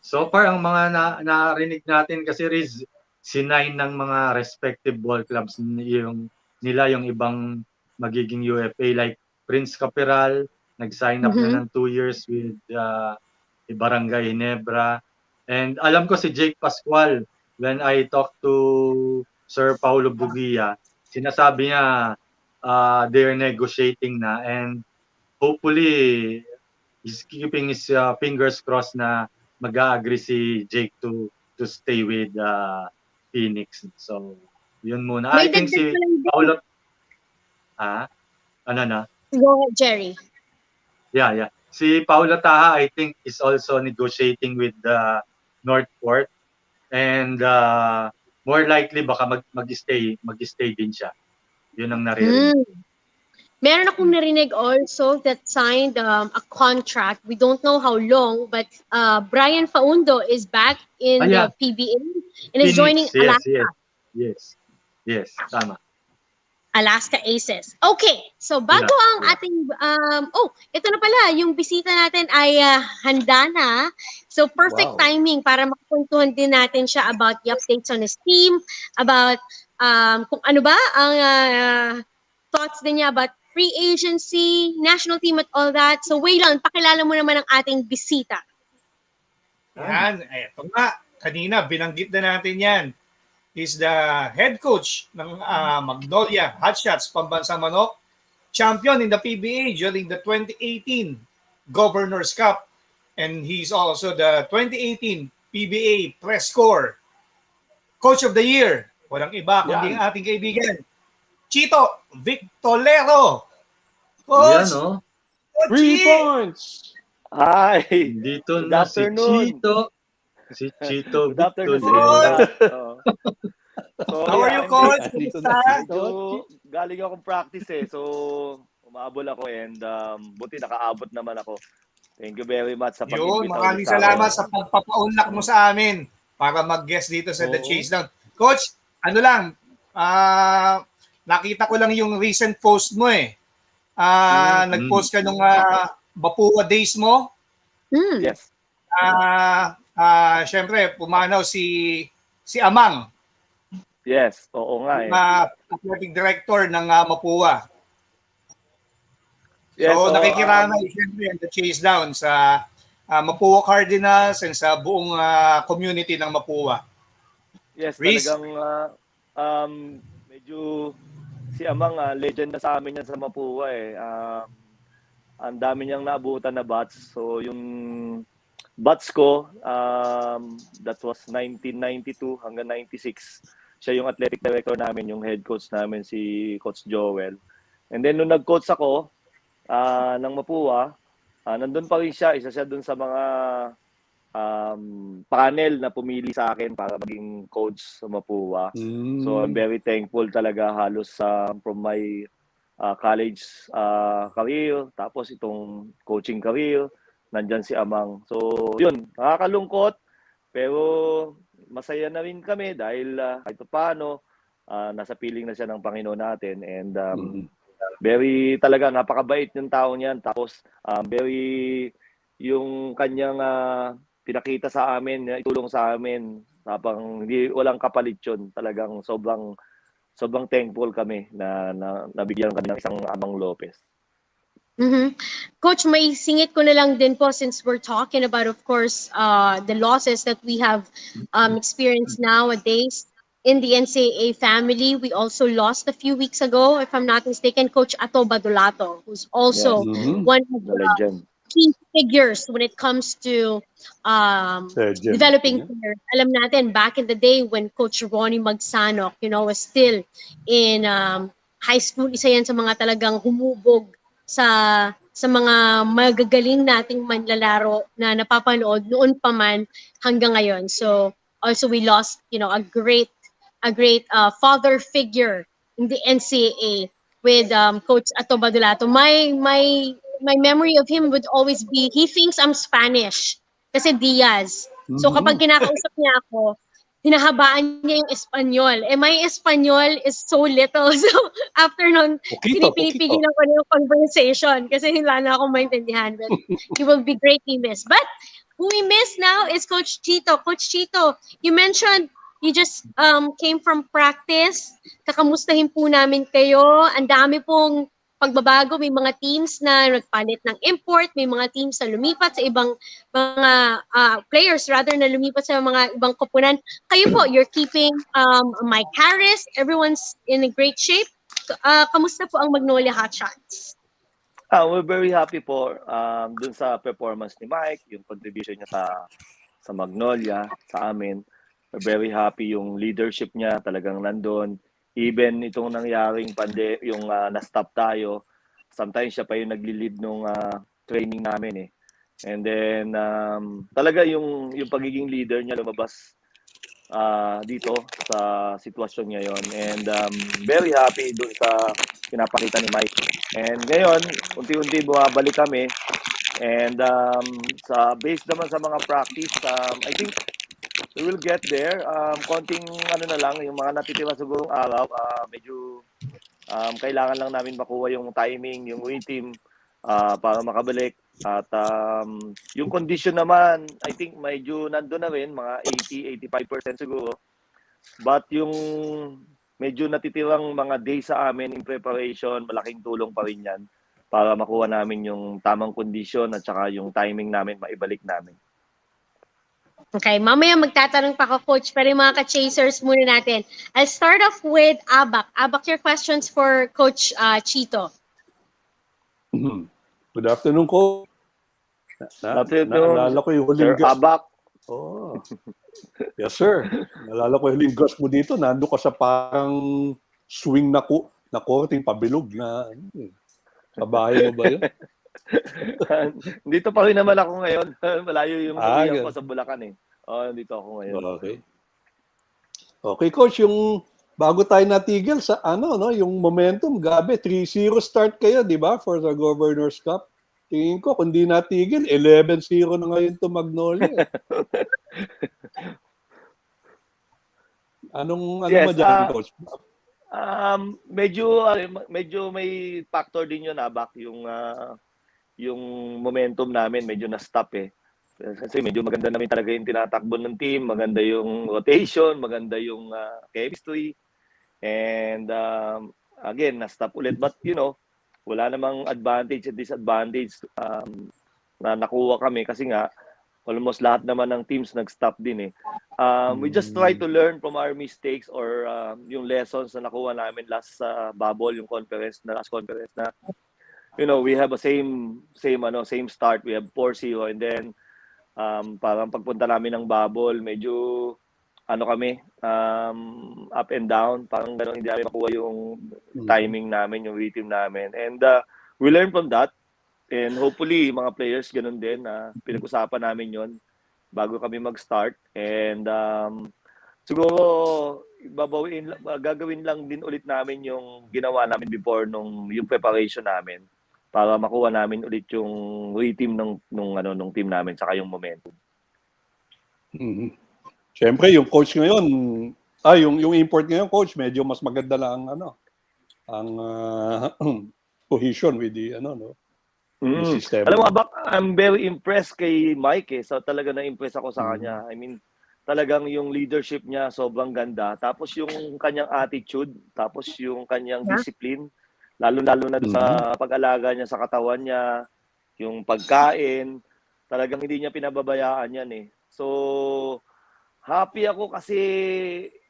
So far, ang mga narinig natin kasi Riz, sinign ng mga respective ball clubs nila yung ibang magiging UFA like Prince Capiral, nag-sign up na ng 2 years with Barangay Ginebra. And alam ko si Jake Pascual, when I talked to Sir Paulo Bugia, sinasabi niya they're negotiating na and hopefully he's keeping his fingers crossed na mag-agree si Jake to stay with Phoenix. So, yun muna. I think si Paulo ano na? Go ahead, Jerry. Yeah. Si Paula Taha, I think, is also negotiating with the Northport. And more likely, baka mag-stay din siya. Yun ang naririnig. Meron akong narinig also that signed a contract. We don't know how long, but Brian Faundo is back in the PBA and is joining Alaska. Yes, tama. Alaska Aces. Okay, so bago ang ating, ito na pala, yung bisita natin ay handa na. So perfect timing para makakwentuhan din natin siya about the updates on his team, about kung ano ba ang thoughts din niya about free agency, national team at all that. So Waylon, pakilala mo naman ang ating bisita. Yan, eto nga. Kanina, binanggit na natin yan. Is the head coach ng Magnolia Hotshots Pambansang Manok, champion in the PBA during the 2018 Governor's Cup, and he's also the 2018 PBA Press Corps Coach of the Year. Walang iba kundi ang ating kaibigan, Chito Victolero. Coach! Yan, 3 points! Hi! Dito na si Chito. Si Chito Victolero. How are you, Coach? So, galing akong practice so umabol ako and buti nakaabot naman ako. Thank you very much sa pag-imbita. Maraming salamat sa pagpapaunlak mo sa amin para mag-guest dito sa The Chasedown. Coach, ano lang, nakita ko lang yung recent post mo Nag-post ka nung Mapua Days mo. Yes. Siyempre, pumanaw si Amang. Yes, oo nga Athletic Director ng Mapua. Yes, so, nakikiramay siyempre ang The Chasedown sa Mapua Cardinals and sa buong community ng Mapua. Yes, Reese? talagang medyo si Amang legend na sa amin yan sa Mapua ang dami niyang naabutan na bats. So yung bats ko, that was 1992 hanggang 96. Siya yung athletic director namin, yung head coach namin si Coach Joel. And then nung nag-coach ako ng Mapua, nandun pa rin siya. Isa siya dun sa mga panel na pumili sa akin para maging coach sa Mapua. So I'm very thankful talaga halos from my college career, tapos itong coaching career, nandyan si Amang. So yun, nakakalungkot, pero masaya na rin kami dahil kahit paano nasa piling na siya ng Panginoon natin and very talaga napakabait yung tao niyan. Tapos very yung kanyang pinakita sa amin, itulong sa amin, habang walang kapalit yun. Talagang sobrang thankful kami na nabigyan kami ng isang Amang Lopez. Coach, may singit ko na lang din po since we're talking about, of course, the losses that we have experienced nowadays in the NCAA family. We also lost a few weeks ago, if I'm not mistaken, Coach Ato Badulato, who's also one of the key figures when it comes to Legend. developing players. Alam natin, back in the day when Coach Ronnie Magsanok, was still in high school, isa yan sa mga talagang humubog sa mga magagaling nating manlalaro na napapanood noon pa man hanggang ngayon. So also we lost, a great father figure in the NCAA with Coach Ato Badulato. My memory of him would always be he thinks I'm Spanish kasi Diaz. So kapag kinakausap niya ako, hinahabaan niya yung Espanyol. My Espanyol is so little. So after nun, Poquito. pinipigilan ko na yung conversation kasi wala na akong maintindihan. But he will be greatly missed. But who we miss now is Coach Chito. Coach Chito, you mentioned you just came from practice. Kakamustahin po namin kayo. Ang dami pong pagbabago. May mga teams na nagpalit ng import. May mga teams na lumipat sa ibang mga players rather na lumipat sa mga ibang koponan. Kayo po, you're keeping Mike Harris. Everyone's in a great shape. Kamusta po ang Magnolia Hotshots? We're very happy po dun sa performance ni Mike, yung contribution niya sa Magnolia, sa amin. We're very happy yung leadership niya, talagang nandun. Even itong nangyaring yung na-stop tayo, sometimes siya pa yung nagli-lead nung training namin eh. And then talaga yung pagiging leader niya lumabas dito sa sitwasyon ngayon. And very happy doon sa pinapakita ni Mike. And ngayon, unti-unti bumabalik kami. And based naman sa mga practice, I think we will get there. Konting na lang, yung mga natitira sigurong araw, medyo kailangan lang namin makuha yung timing, yung team para makabalik. At yung condition naman, I think medyo nandun na rin, mga 80-85% siguro. But yung medyo natitirang mga days sa amin in preparation, malaking tulong pa rin yan para makuha namin yung tamang condition at saka yung timing namin, maibalik namin. Okay, mamaya magtatanong pa ako, Coach, pero yung mga ka-chasers muna natin. I'll start off with Abak. Abak, your questions for Coach Chito. Good afternoon, Coach. Naalala ko yung huling Sir Abak. Oh. Yes, sir. Naalala ko yung huling guest mo dito. Nando ka sa parang swing na korting pabilog na sa bahay mo ba yun? Dito pa rin naman ako ngayon. Malayo yung uwihan ko sa Bulacan eh. Dito ako ngayon. Okay. Okay, Coach, yung bago tayo natigil sa yung momentum, gabi, 3-0 start kayo, di ba, for the Governor's Cup. Tingin ko, kung di natigil, 11-0 na ngayon to Magnolia. Ano Yes, mo dyan, Coach? Medyo may factor din yun, Abak, yung momentum namin, medyo na-stop eh. Kasi medyo maganda namin talaga yung tinatakbo ng team, maganda yung rotation, maganda yung chemistry. And again, na-stop ulit. But wala namang advantage at disadvantage na nakuha kami kasi nga almost lahat naman ng teams nag-stop din eh. We just try to learn from our mistakes or yung lessons na nakuha namin last bubble, yung last conference na we have a same start. We have 4-0 and then parang pagpunta namin ng bubble, medyo kami, up and down, parang gano'n, hindi namin makuha yung timing namin, yung rhythm namin. And we learn from that. And hopefully, mga players gano'n din, pinag-usapan namin yon bago kami mag-start. And siguro, gagawin lang din ulit namin yung ginawa namin before yung preparation namin para makuha namin ulit yung rhythm nung team namin saka yung momentum. Siyempre, yung coach ngayon, yung import ngayon, coach, medyo mas maganda lang ang cohesion with the the system. Alam mo, Abak, I'm very impressed kay Mike eh. So talaga na-impress ako sa kanya. I mean, talagang yung leadership niya sobrang ganda. Tapos yung kanyang attitude, tapos yung kanyang discipline, lalo-lalo na doon sa pag-alaga niya sa katawan niya, yung pagkain, talagang hindi niya pinababayaan yan eh. So, happy ako kasi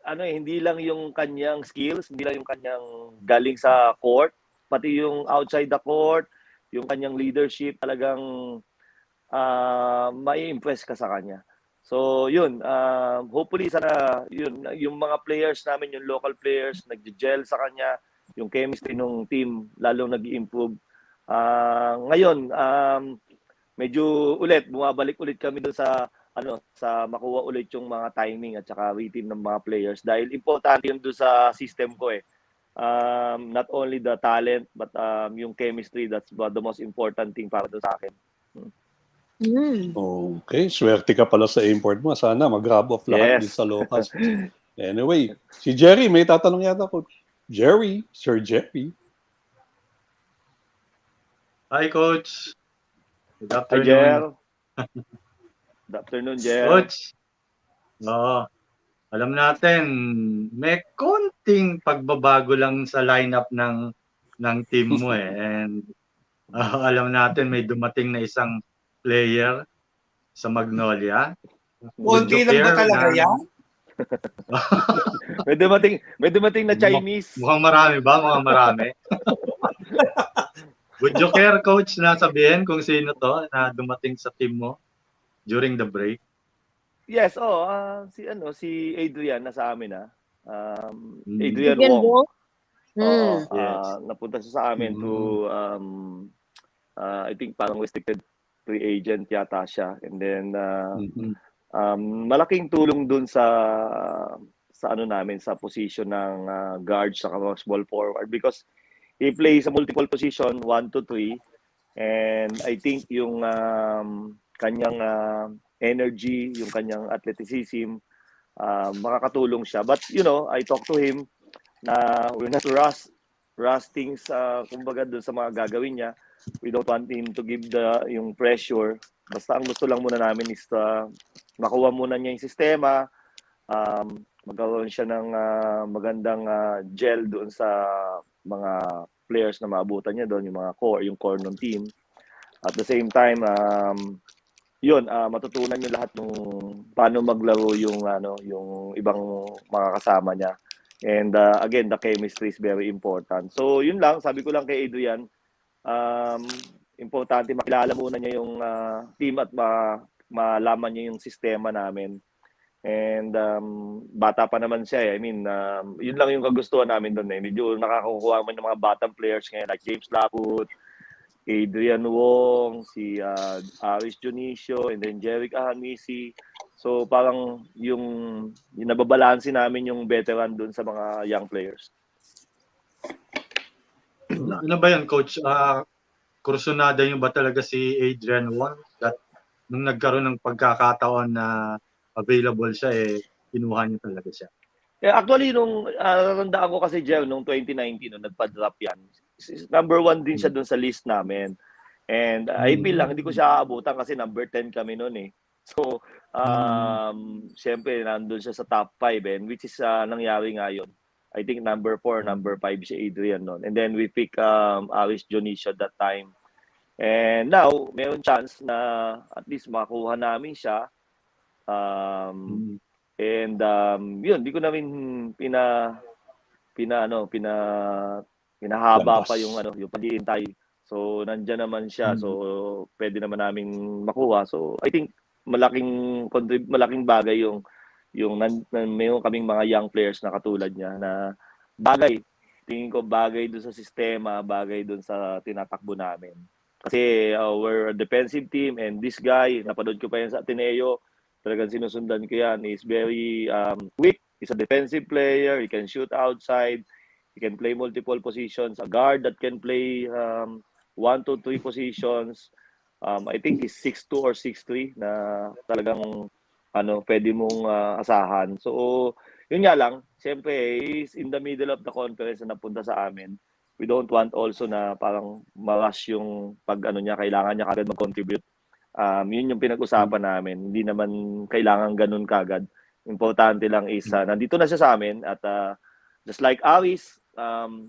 hindi lang yung kanyang skills, hindi lang yung kanyang galing sa court, pati yung outside the court, yung kanyang leadership, talagang may impress ka sa kanya. So yun, hopefully sana yun yung mga players namin, yung local players nagje-gel sa kanya, yung chemistry ng team lalong nag-improve. Ngayon, medyo ulit bumabalik ulit kami doon sa sa makuha ulit yung mga timing at saka rhythm ng mga players dahil importante yun doon sa system ko eh. Not only the talent but yung chemistry, that's the most important thing para doon sa akin. Okay, swerte ka pala sa import mo. Sana mag-grab off lahat din Yes. sa locals. Anyway, si Jerry, may tatanong yata ko. Jerry, Sir Jerry. Hi, Coach. Good Hi, afternoon. Jer. Good afternoon, Jer. Coach, alam natin, may konting pagbabago lang sa lineup ng team mo eh. And alam natin may dumating na isang player sa Magnolia. Konti lang ba talaga yan? may dumating na Chinese. Mukhang marami ba? Mukhang marami. Would you care, Coach, na sabihin kung sino to na dumating sa team mo during the break? Yes, si Adrian nasa amin Adrian Wong. Yes. Napunta siya sa amin to I think parang restricted free agent yata siya. And then malaking tulong dun sa namin sa position ng guard sa small forward because he plays sa multiple position 1 to 3 and I think yung kanyang energy, yung kanyang athleticism makakatulong siya. But I talked to him na we're not rush things kumbaga dun sa mga gagawin niya. We don't want him to give yung pressure. Basta ang gusto lang muna namin is makuha muna niya yung sistema, magkaroon siya ng magandang gel doon sa mga players na maabutan niya doon, yung mga core ng team. At the same time, matutunan niyo lahat ng paano maglaro yung ibang mga kasama niya. And again, the chemistry is very important. So yun lang, sabi ko lang kay Adrian, importante makilala muna niya yung team at malaman niya yung sistema namin. And bata pa naman siya I mean, yun lang yung kagustuhan namin doon Medyo nakakakuha man ng mga batang players ngayon like James Laput, Adrian Wong, si Aris Dionisio, and then Jeric Ahanisi. So parang yung nababalanse namin yung veteran doon sa mga young players. Ano ba yan, Coach? Kursunada nyo ba talaga si Adrian Wong? Nung nagkaroon ng pagkakataon na available siya, kinuha niyo talaga siya? Actually, nung narandaan ko kasi, Jeff, nung 2019, nung nagpa-drop yan, number 1 din siya doon sa list namin. And I feel lang, hindi ko siya aabutan kasi number 10 kami noon So, siyempre, nandun siya sa top 5 which is nangyari ngayon. I think number 4, number 5 si Adrian noon. And then we pick Aris Dionisio that time. And now, mayroon chance na at least makuha namin siya. And yun, di ko namin pinahaba pa yung yung paghihintay. So nandiyan naman siya. So pwede naman naming makuha. So I think malaking bagay yung mayroon kaming mga young players na katulad niya na bagay. Tingin ko bagay doon sa sistema, bagay doon sa tinatakbo namin. Kasi we're a defensive team and this guy, napanood ko pa yan sa Ateneo, talagang sinusundan ko yan, is very quick. He's a defensive player. He can shoot outside. He can play multiple positions. A guard that can play 1 to 3 positions. I think he's 6'2 or 6'3 na talagang pwede mong asahan. So, yun nga lang. Siyempre, he's in the middle of the conference na napunta sa amin. We don't want also na parang ma-rush yung niya, kailangan niya kagad mag-contribute. Yun yung pinag-usapan namin. Hindi naman kailangan ganun kagad. Importante lang is nandito na siya sa amin at just like Aris,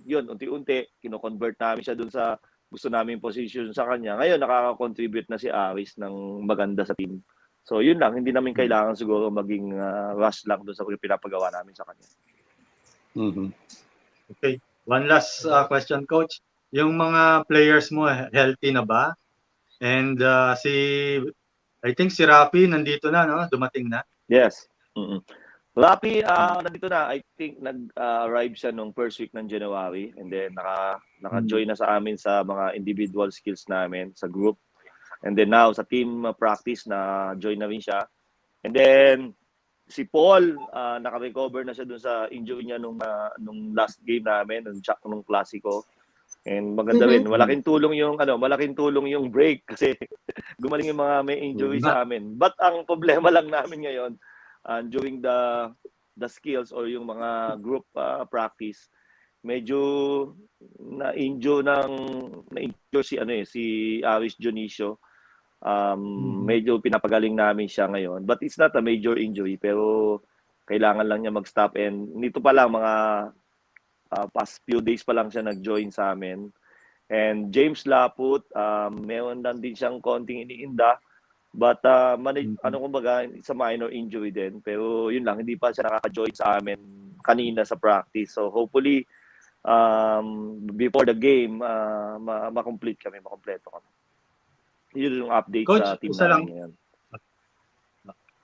yun, unti-unti, kino-convert namin siya dun sa gusto namin position sa kanya. Ngayon, nakaka-contribute na si Aris ng maganda sa team. So, yun lang. Hindi namin kailangan siguro maging rush lang dun sa pinapagawa namin sa kanya. Okay. One last question, Coach. Yung mga players mo, healthy na ba? And I think si Rafi nandito na, no? Dumating na. Yes. Mm-mm. Rapi, nandito na. I think nag-arrive siya nung first week ng January and then naka-join na sa amin sa mga individual skills namin sa group. And then now sa team practice na join na rin siya. And then si Paul, naka-recover na siya dun sa injury niya nung last game namin, nung Clasico. And maganda rin, malaking tulong yung break kasi gumaling yung mga may injury sa amin. But ang problema lang namin ngayon, during the skills or yung mga group practice, medyo na-injure si Aris Dionisio. Medyo pinapagaling namin siya ngayon. But it's not a major injury pero kailangan lang niya mag-stop and nito pa lang mga past few days pa lang siya nag-join sa amin. And James Laput, meron lang din siyang konting iniinda. But it's a minor injury din. Pero yun lang, hindi pa siya nakaka-join sa amin kanina sa practice. So hopefully, before the game, makompleto kami. Yun yung update Coach, sa team isa lang. namin ngayon.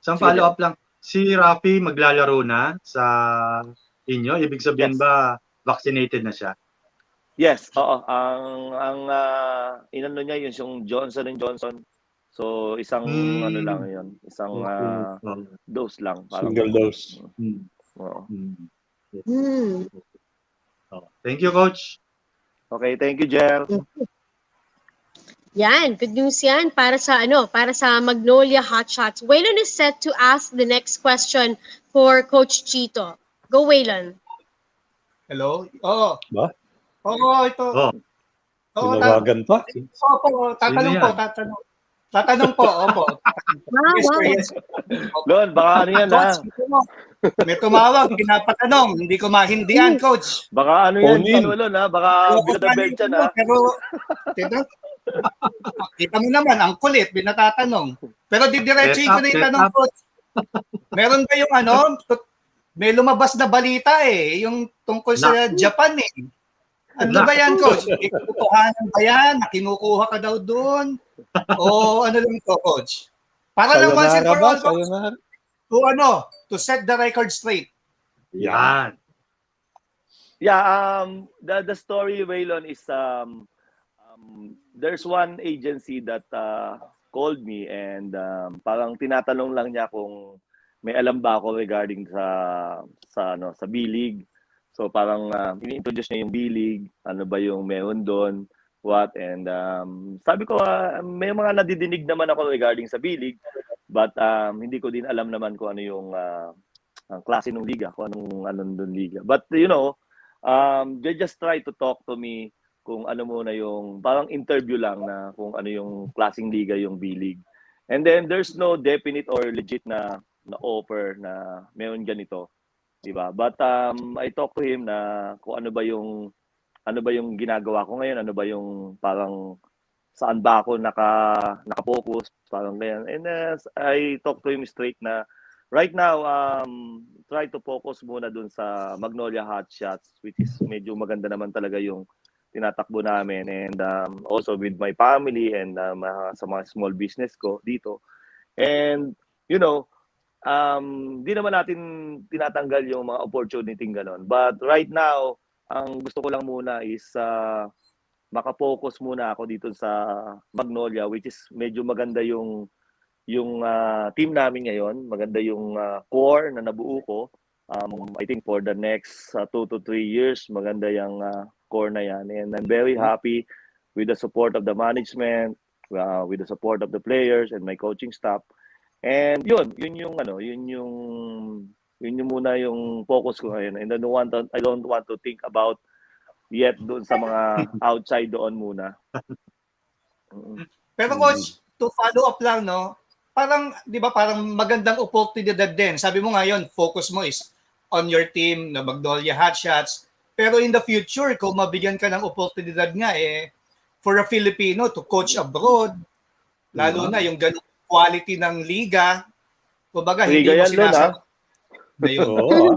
Isang follow-up lang. Si Rafi maglalaro na sa inyo? Ibig sabihin ba vaccinated na siya? Yes, oo. Ang inano niya yung Johnson & Johnson. So isang ano lang 'yon, isang dose lang, parang Single dose. Oo. Thank you, Coach. Okay, thank you, Jer. Yan, good news yan para sa Magnolia Hotshots. Waylon is set to ask the next question for Coach Chito. Go, Waylon. Hello? Oo. Ba? Oo, ito. Oh. Tinawagan pa? Opo, tatanong po, opo. Yes, Wow. yes. Lon, baka ano yan, ha? Coach, may tumawag, pinapatanong, hindi ko mahindihan, Coach. Baka ano yan, Onin. Lon, ha? Baka binabelt yan, ha? Pero, kita mo naman, ang kulit, binatatanong. Pero didiretsuhin ko na yung tanong, Coach. Meron ba yung may lumabas na balita yung tungkol sa Japan Ano ba yan, Coach? Ikutuhanan ba yan? Nakinukuha ka daw doon? O ano lang to, Coach? Para lang once and for all, Coach. To set the record straight. Yan. Yeah, the story, Waylon, is there's one agency that called me and parang tinatanong lang niya kung may alam ba ako regarding sa B-League. So parang ini-introduce niya yung B-League, ano ba yung meron doon, what, and sabi ko may mga nadidinig naman ako regarding sa B-League, but hindi ko din alam naman kung ano yung ang klase ng liga, kung anong doon liga. But they just try to talk to me kung ano muna yung parang interview lang na kung ano yung klaseng liga yung B-League. And then there's no definite or legit na offer na meron ganito. Diba? But I talked to him na kung ano ba yung ginagawa ko ngayon, ano ba yung parang saan ba ako naka-focus, parang ganyan. And I talked to him straight na right now try to focus muna dun sa Magnolia Hotshots, which is medyo maganda naman talaga yung tinatakbo namin, and also with my family and sa mga small business ko dito. And di naman natin tinatanggal yung mga opportunity ganon. But right now, ang gusto ko lang muna is maka-focus muna ako dito sa Magnolia, which is medyo maganda yung team namin ngayon. Maganda yung core na nabuo ko. I think for the next 2 to 3 years, maganda yung core na yan. And I'm very happy with the support of the management, with the support of the players and my coaching staff. And yun yung muna yung focus ko ngayon. And I don't want to think about yet doon sa mga outside doon muna. Pero Coach, to follow up lang, no? Parang, di ba, parang magandang oportunidad din. Sabi mo ngayon, focus mo is on your team na Magnolia Hotshots. Pero in the future, kung mabigyan ka ng oportunidad nga, for a Filipino to coach abroad, lalo na yung ganung quality ng liga, kumbaga hindi mo sinasabi. Oo.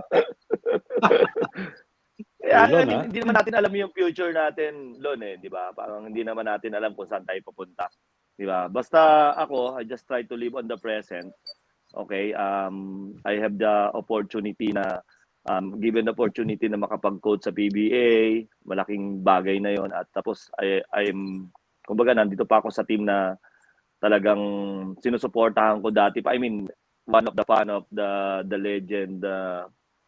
Hindi naman natin alam yung future natin, Lon, di ba? Parang hindi naman natin alam kung saan tayo papunta. Di ba? Basta ako, I just try to live on the present. Okay? I have the opportunity na given the opportunity na makapag-coach sa PBA, malaking bagay na yon. At tapos I'm kumbaga nandito pa ako sa team na talagang sinusuportahan ko dati pa. I mean, one of the fan of the legend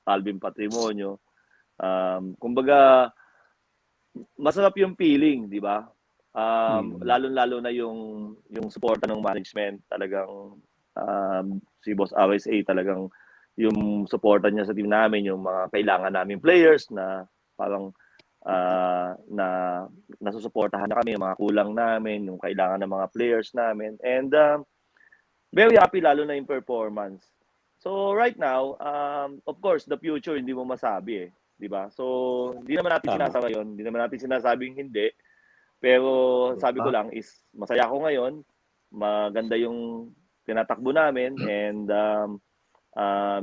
Alvin Patrimonio. Kumbaga masarap yung feeling, di ba? Lalo-lalo na yung suporta ng management, talagang si Boss RSA talagang yung suporta niya sa team namin, yung mga kailangan namin players na parang na nasusuportahan na kami, yung mga kulang namin, yung kailangan ng mga players namin. And very happy lalo na yung performance. So right now, of course, the future hindi mo masabi eh, 'di ba? So hindi naman natin sinasama 'yon, hindi naman natin sinasabing hindi. Pero sabi ko lang is masaya ako ngayon, maganda yung tinatakbo namin, and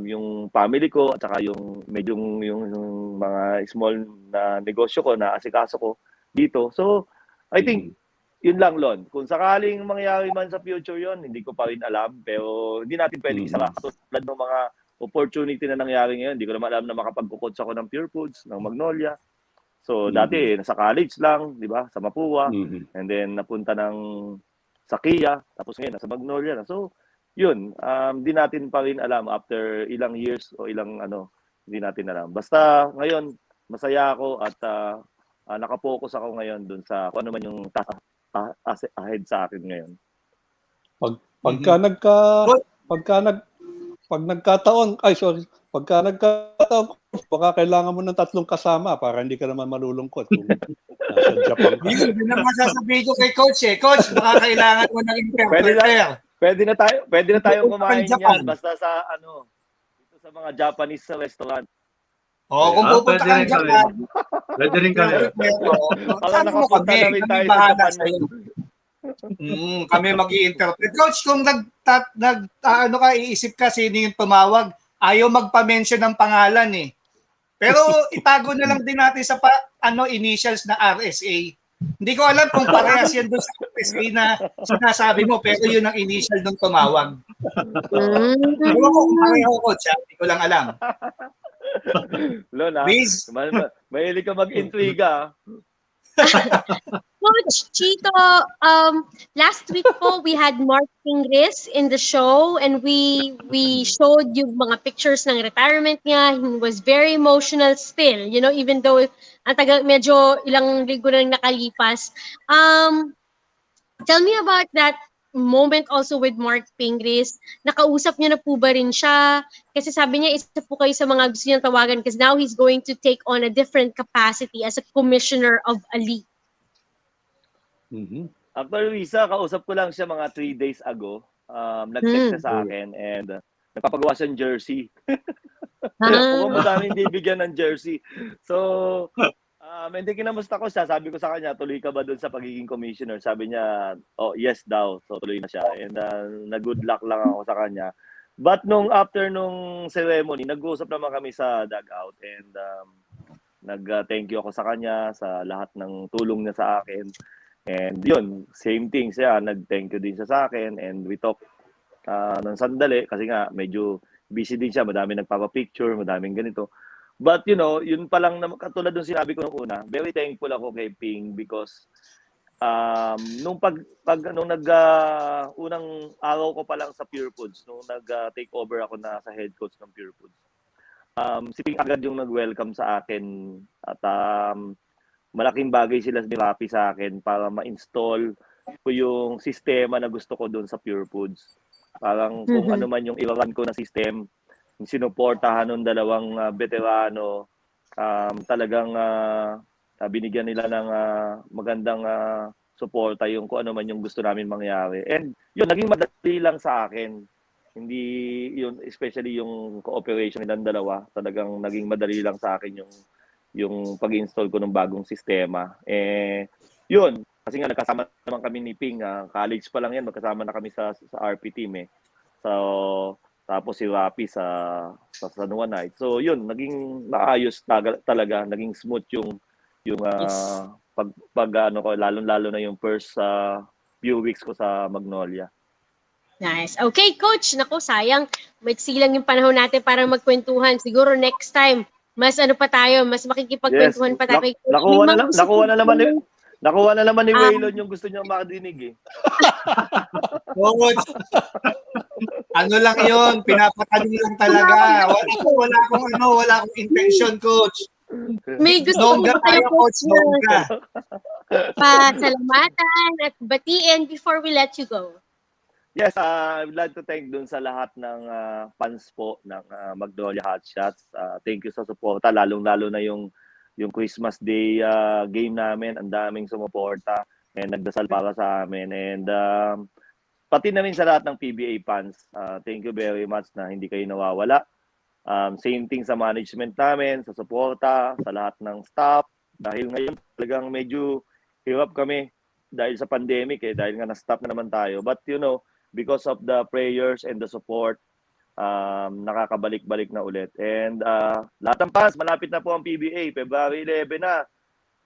yung family ko at saka yung medyo yung mga small na negosyo ko na asikaso ko dito. So I think yun lang, Lon. Kung sakaling mangyari man sa future yon, hindi ko pa rin alam, pero hindi natin pwedeng isara. Katulad ng mga opportunity na nangyari ngayon, hindi ko naman alam na makapag-coach ako ng Pure Foods, ng Magnolia. So dati nasa college lang, 'di ba, sa Mapua, and then napunta sa Kia, tapos ngayon nasa Magnolia na. So yun, di natin pa rin alam after ilang years o ilang hindi natin alam. Basta ngayon masaya ako at nakapokus ako ngayon dun sa kung ano man yung ahead sa akin ngayon. Pag nagkataon, baka kailangan mo ng 3 kasama para hindi ka naman malulungkot kung nasa Japan ka. Yun ang masasabihin ko kay Coach eh. Coach, baka kailangan mo ng interpreter. Pwede na tayong kumain yan basta sa dito sa mga Japanese restaurant. Kung pupunta ka ng Japan, pwede rin kami. Sabi mo kami bahala sa'yo. Kami mag-i-interpret. Coach, kung iisip ka sino yung tumawag, ayaw magpa-mention ng pangalan eh. Pero itago na lang din natin sa initials na RSA. Hindi ko alam kung parehas yan doon sa RSA na sinasabi mo, pero yun ang initial nung tumawag. Ewan ko kung pareho, Coach. Hindi ko lang alam. Lona, mahilig ka mag-intriga. Coach Chito, last week po we had Mark Pingris in the show, and we showed yung mga pictures ng retirement niya. He was very emotional still, even though ang tagal, medyo ilang linggo na nakalipas. Tell me about that moment also with Mark Pingris. Nakausap niyo na po ba rin siya? Kasi sabi niya, isa po kayo sa mga gusto niyang tawagan because now he's going to take on a different capacity as a commissioner of a league. Actually, Lisa, kausap ko lang siya mga 3 days ago. Nag-text siya sa akin and nagpapagawa siyang jersey. Mukhang madaming bibigyan ng jersey. So, hindi kinamusta ko siya. Sabi ko sa kanya, tuloy ka ba dun sa pagiging commissioner? Sabi niya, yes daw. So, tuloy na siya. And nag-good luck lang ako sa kanya. But after nung ceremony, nag-uusap naman kami sa dugout and nag-thank you ako sa kanya sa lahat ng tulong niya sa akin. And yun, same thing siya. Nag-thank you din siya sa akin and we talk ng sandali kasi nga medyo busy din siya. Madami nagpapapicture, madaming ganito. But yun pa lang katulad ng sinabi ko nung una, very thankful ako kay Ping because nung unang araw ko pa lang sa Pure Foods, nung nag-take over ako na sa head coach ng Pure Foods, si Ping agad yung nag-welcome sa akin at malaking bagay sila ni Rapi sa akin para ma-install ko yung sistema na gusto ko doon sa Pure Foods. Parang kung ano man yung i-run ko na system, yung sinuportahan ng dalawang veterano, talagang binigyan nila ng magandang suporta yung kung ano man yung gusto namin mangyari. And yun, naging madali lang sa akin. Hindi yun, especially yung cooperation nilang dalawa, talagang naging madali lang sa akin yung pag-install ko ng bagong sistema. Yun, kasi nga nagkasama naman kami ni Ping, college pa lang yan, magkasama na kami sa RP team eh. So, tapos si Rapi sa San Juan Knights. So, yun, naging maayos talaga, naging smooth yung lalo-lalo na yung first few weeks ko sa Magnolia. Nice. Okay, Coach. Naku, sayang. Maiksi lang yung panahon natin para magkwentuhan. Siguro next time, mas ano pa tayo, mas Yes, makikipagkwentuhan pa tayo kay Coach. May nakuha na mga lang, gusto nakuha na naman ni Ah. Waylon yung gusto niyang makadinig eh. Coach, ano lang yun, pinapatanong lang talaga. Wala akong intention, Coach. May gusto Nongga po ba kayo, tayo, Coach, Coach, nongga. pasalamatan at batiin before we let you go? Yes, I would like to thank dun sa lahat ng fans po ng Magnolia Hotshots. Thank you sa suporta, lalong-lalo na yung Christmas Day game namin. Ang daming sumuporta and nagdasal para sa amin. And pati na rin sa lahat ng PBA fans, thank you very much na hindi kayo nawawala. Same thing sa management namin, sa suporta, sa lahat ng staff. Dahil ngayon talagang medyo hirap kami dahil sa pandemic dahil nga na-stop na naman tayo. But because of the prayers and the support, nakakabalik-balik na ulit. And lahat ng fans, malapit na po ang PBA, February 11 na.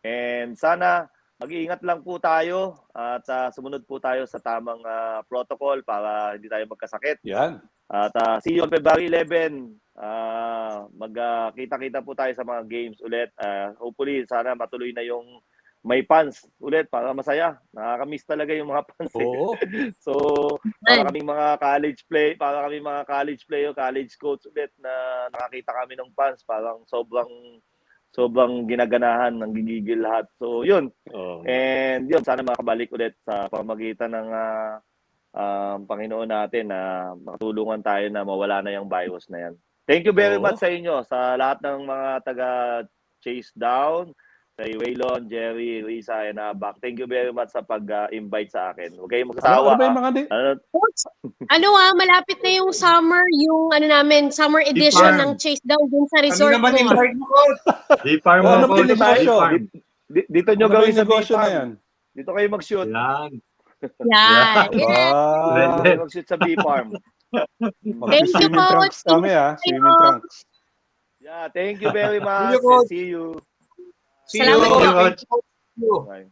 And sana mag-iingat lang po tayo at sumunod po tayo sa tamang protocol para hindi tayo magkasakit. Yan. At see you on February 11. Magkita-kita po tayo sa mga games ulit. Hopefully, sana matuloy na yung may fans ulit para masaya. Nakaka-miss talaga yung mga fans. Oo. So, para kami mga college player, college coach ulit na nakakita kami ng fans, parang sobrang ginaganahan, ng gigigil lahat. So, yun. Oh. And yun, sana makabalik ulit sa pamagitan ng Panginoon natin na makatulungan tayo na mawala na yung virus na yan. Thank you very much sa inyo, sa lahat ng mga taga Chasedown, kay Waylon, Jerry, Risa, and Abak. Thank you very much sa pag-invite sa akin. Huwag kayong magsasawa. Ano ba yung mga Coach, malapit na yung summer edition ng Chasedown dun sa Kami resort naman mo. invite mo, Coach. D-Farm Ano mo, ba yung Coach. negosyo? D-Farm. Dito nyo Ano ba gawin yung sa negosyo na B-Farm. yan? Dito kayo mag-shoot. Yan. Yan. Dito kayo mag-shoot sa B-Farm. Thank you, Mag-swimming Coach. trunks kami Swimming trunks. Yeah, thank you very See you, much. Coach. See you. See you. Salamat po. Thank you. Bye.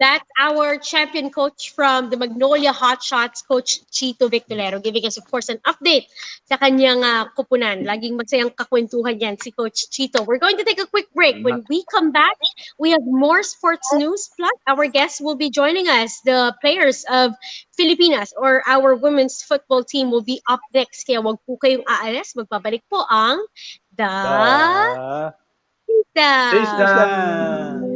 That's our champion coach from the Magnolia Hotshots, Coach Chito Victolero, giving us, of course, an update sa kanyang kupunan. Laging magsayang kakwentuhan yan si Coach Chito. We're going to take a quick break. When we come back, we have more sports news. Plus, our guests will be joining us. The players of Filipinas or our women's football team will be up next. Kaya wag po kayong aalis. Magbabalik po ang The Chasedown.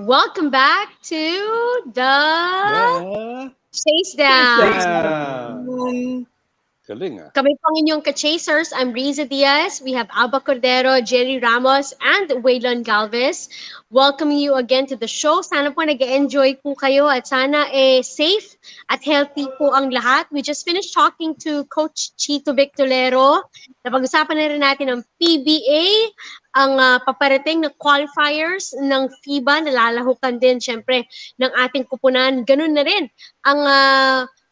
Welcome back to the Chasedown. Chasedown. Galing ah. Kami pang inyong ka-chasers. I'm Riza Diaz. We have Alba Cordero, Jerry Ramos, and Waylon Galvez. Welcoming you again to the show. Sana po nag-enjoy po kayo at sana safe at healthy po ang lahat. We just finished talking to Coach Chito Victolero. Napag-usapan na rin natin ang PBA, ang paparating na qualifiers ng FIBA, nalalahukan din syempre ng ating kupunan. Ganun na rin ang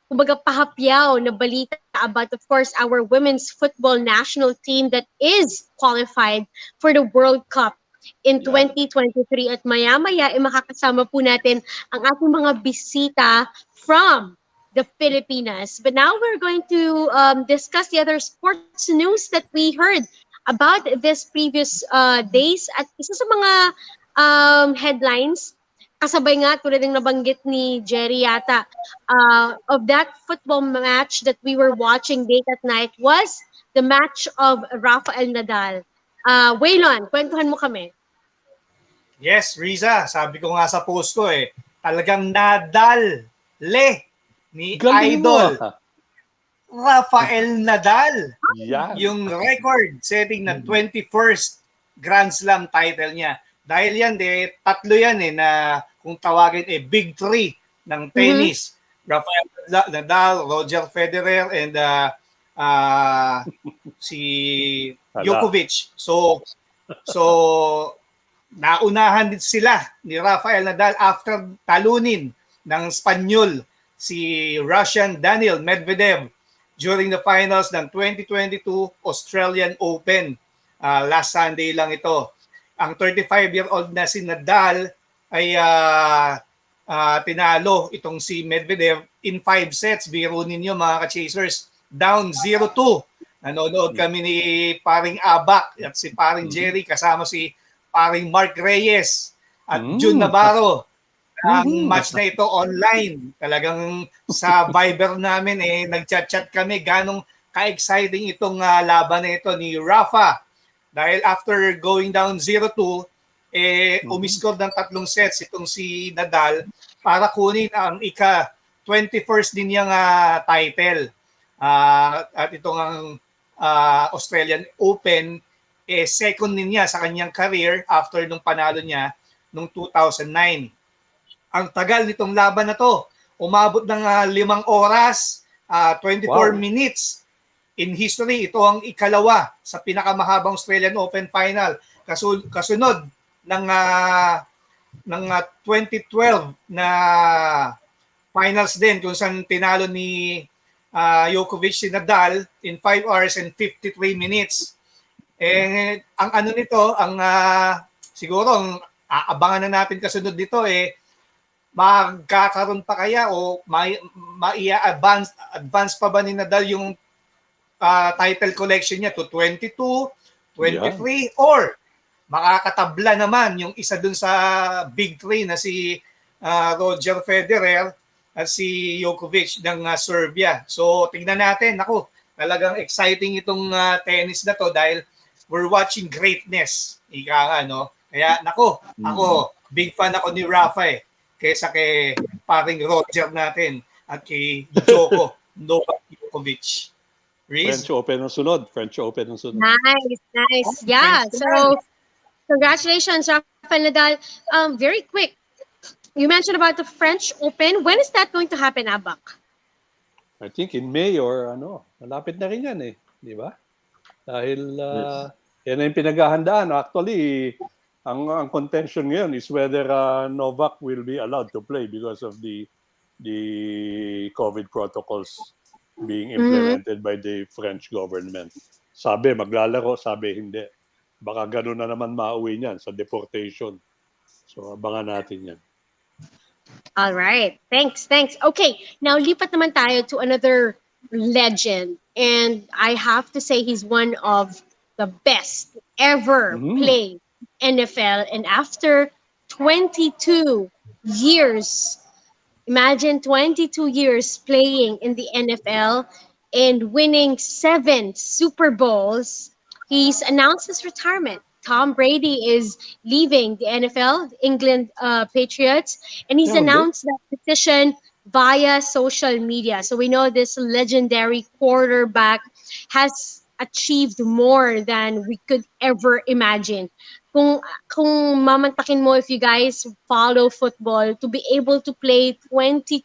kumbaga pahapyaw na balita about, of course, our women's football national team that is qualified for the World Cup in 2023. At maya-maya, makakasama po natin ang ating mga bisita from the Filipinas. But now we're going to discuss the other sports news that we heard about this previous days. At isa sa mga headlines, kasabay nga tulad ng nabanggit ni Jerry yata, of that football match that we were watching late at night was the match of Rafael Nadal. Waylon, kwentuhan mo kami. Yes, Riza, sabi ko nga sa post ko talagang Nadal ni Galing Idol mo. Rafael Nadal. Yan. Yung record setting na 21st Grand Slam title niya. Dahil yan, tatlo yan na kung tawagin Big Three ng tennis. Rafael Nadal, Roger Federer, and si Djokovic. So naunahan din sila ni Rafael Nadal after talunin ng Spanyol si Russian Daniil Medvedev during the finals ng 2022 Australian Open. Last Sunday lang ito. Ang 35-year-old na si Nadal ay tinalo itong si Medvedev in 5 sets. Biro ninyo mga ka-chasers. Down 0-2. Nanonood kami ni paring Abak at si paring Jerry kasama si paring Mark Reyes at Jun Navarro. Ang match na ito online. Talagang sa Viber namin nag-chat-chat kami ganong ka-exciting itong laban na ito ni Rafa. Dahil after going down 0-2, umiscore ng 3 sets itong si Nadal para kunin ang ika-21st din niyang title. At itong ang Australian Open, second din niya sa kanyang career after nung panalo niya noong 2009. Ang tagal nitong laban na to, umabot ng 5 oras, 24 minutes. In history, ito ang ikalawa sa pinakamahabang Australian Open final. Kasunod ng 2012 na finals din kung saan tinalo ni Djokovic si Nadal in 5 hours and 53 minutes. Ang ano nito, siguro ang aabangan na natin kasunod dito magkakaroon pa kaya o advance pa ba ni Nadal yung title collection niya to 22, 23, or makakatabla naman yung isa dun sa Big Three na si Roger Federer at si Djokovic ng Serbia. So tingnan natin, talagang exciting itong tennis na to dahil we're watching greatness. Kaya ako, big fan ako ni Rafa kaysa kay paring Roger natin at kay Novak Djokovic. French Open ang sunod. Nice. Yeah. So, congratulations, Rafael Nadal. Very quick. You mentioned about the French Open. When is that going to happen, Abak? I think in May or malapit na rin yan di ba? Dahil yan ang pinaghahandaan. Actually, ang contention ngayon is whether Novak will be allowed to play because of the COVID protocols being implemented by the French government. Sabi, maglalaro. Sabi, hindi. Baka ganun na naman mauwi niyan sa deportation. So, abangan natin yan. All right. Thanks. Okay, now lipat naman tayo to another legend. And I have to say he's one of the best ever play NFL. And after 22 years, imagine 22 years playing in the NFL and winning 7 Super Bowls, he's announced his retirement. Tom Brady is leaving the NFL, England Patriots, and he's Yeah, hindi. announced that decision via social media. So we know this legendary quarterback has achieved more than we could ever imagine. Kung mamantakin mo, if you guys follow football, to be able to play 22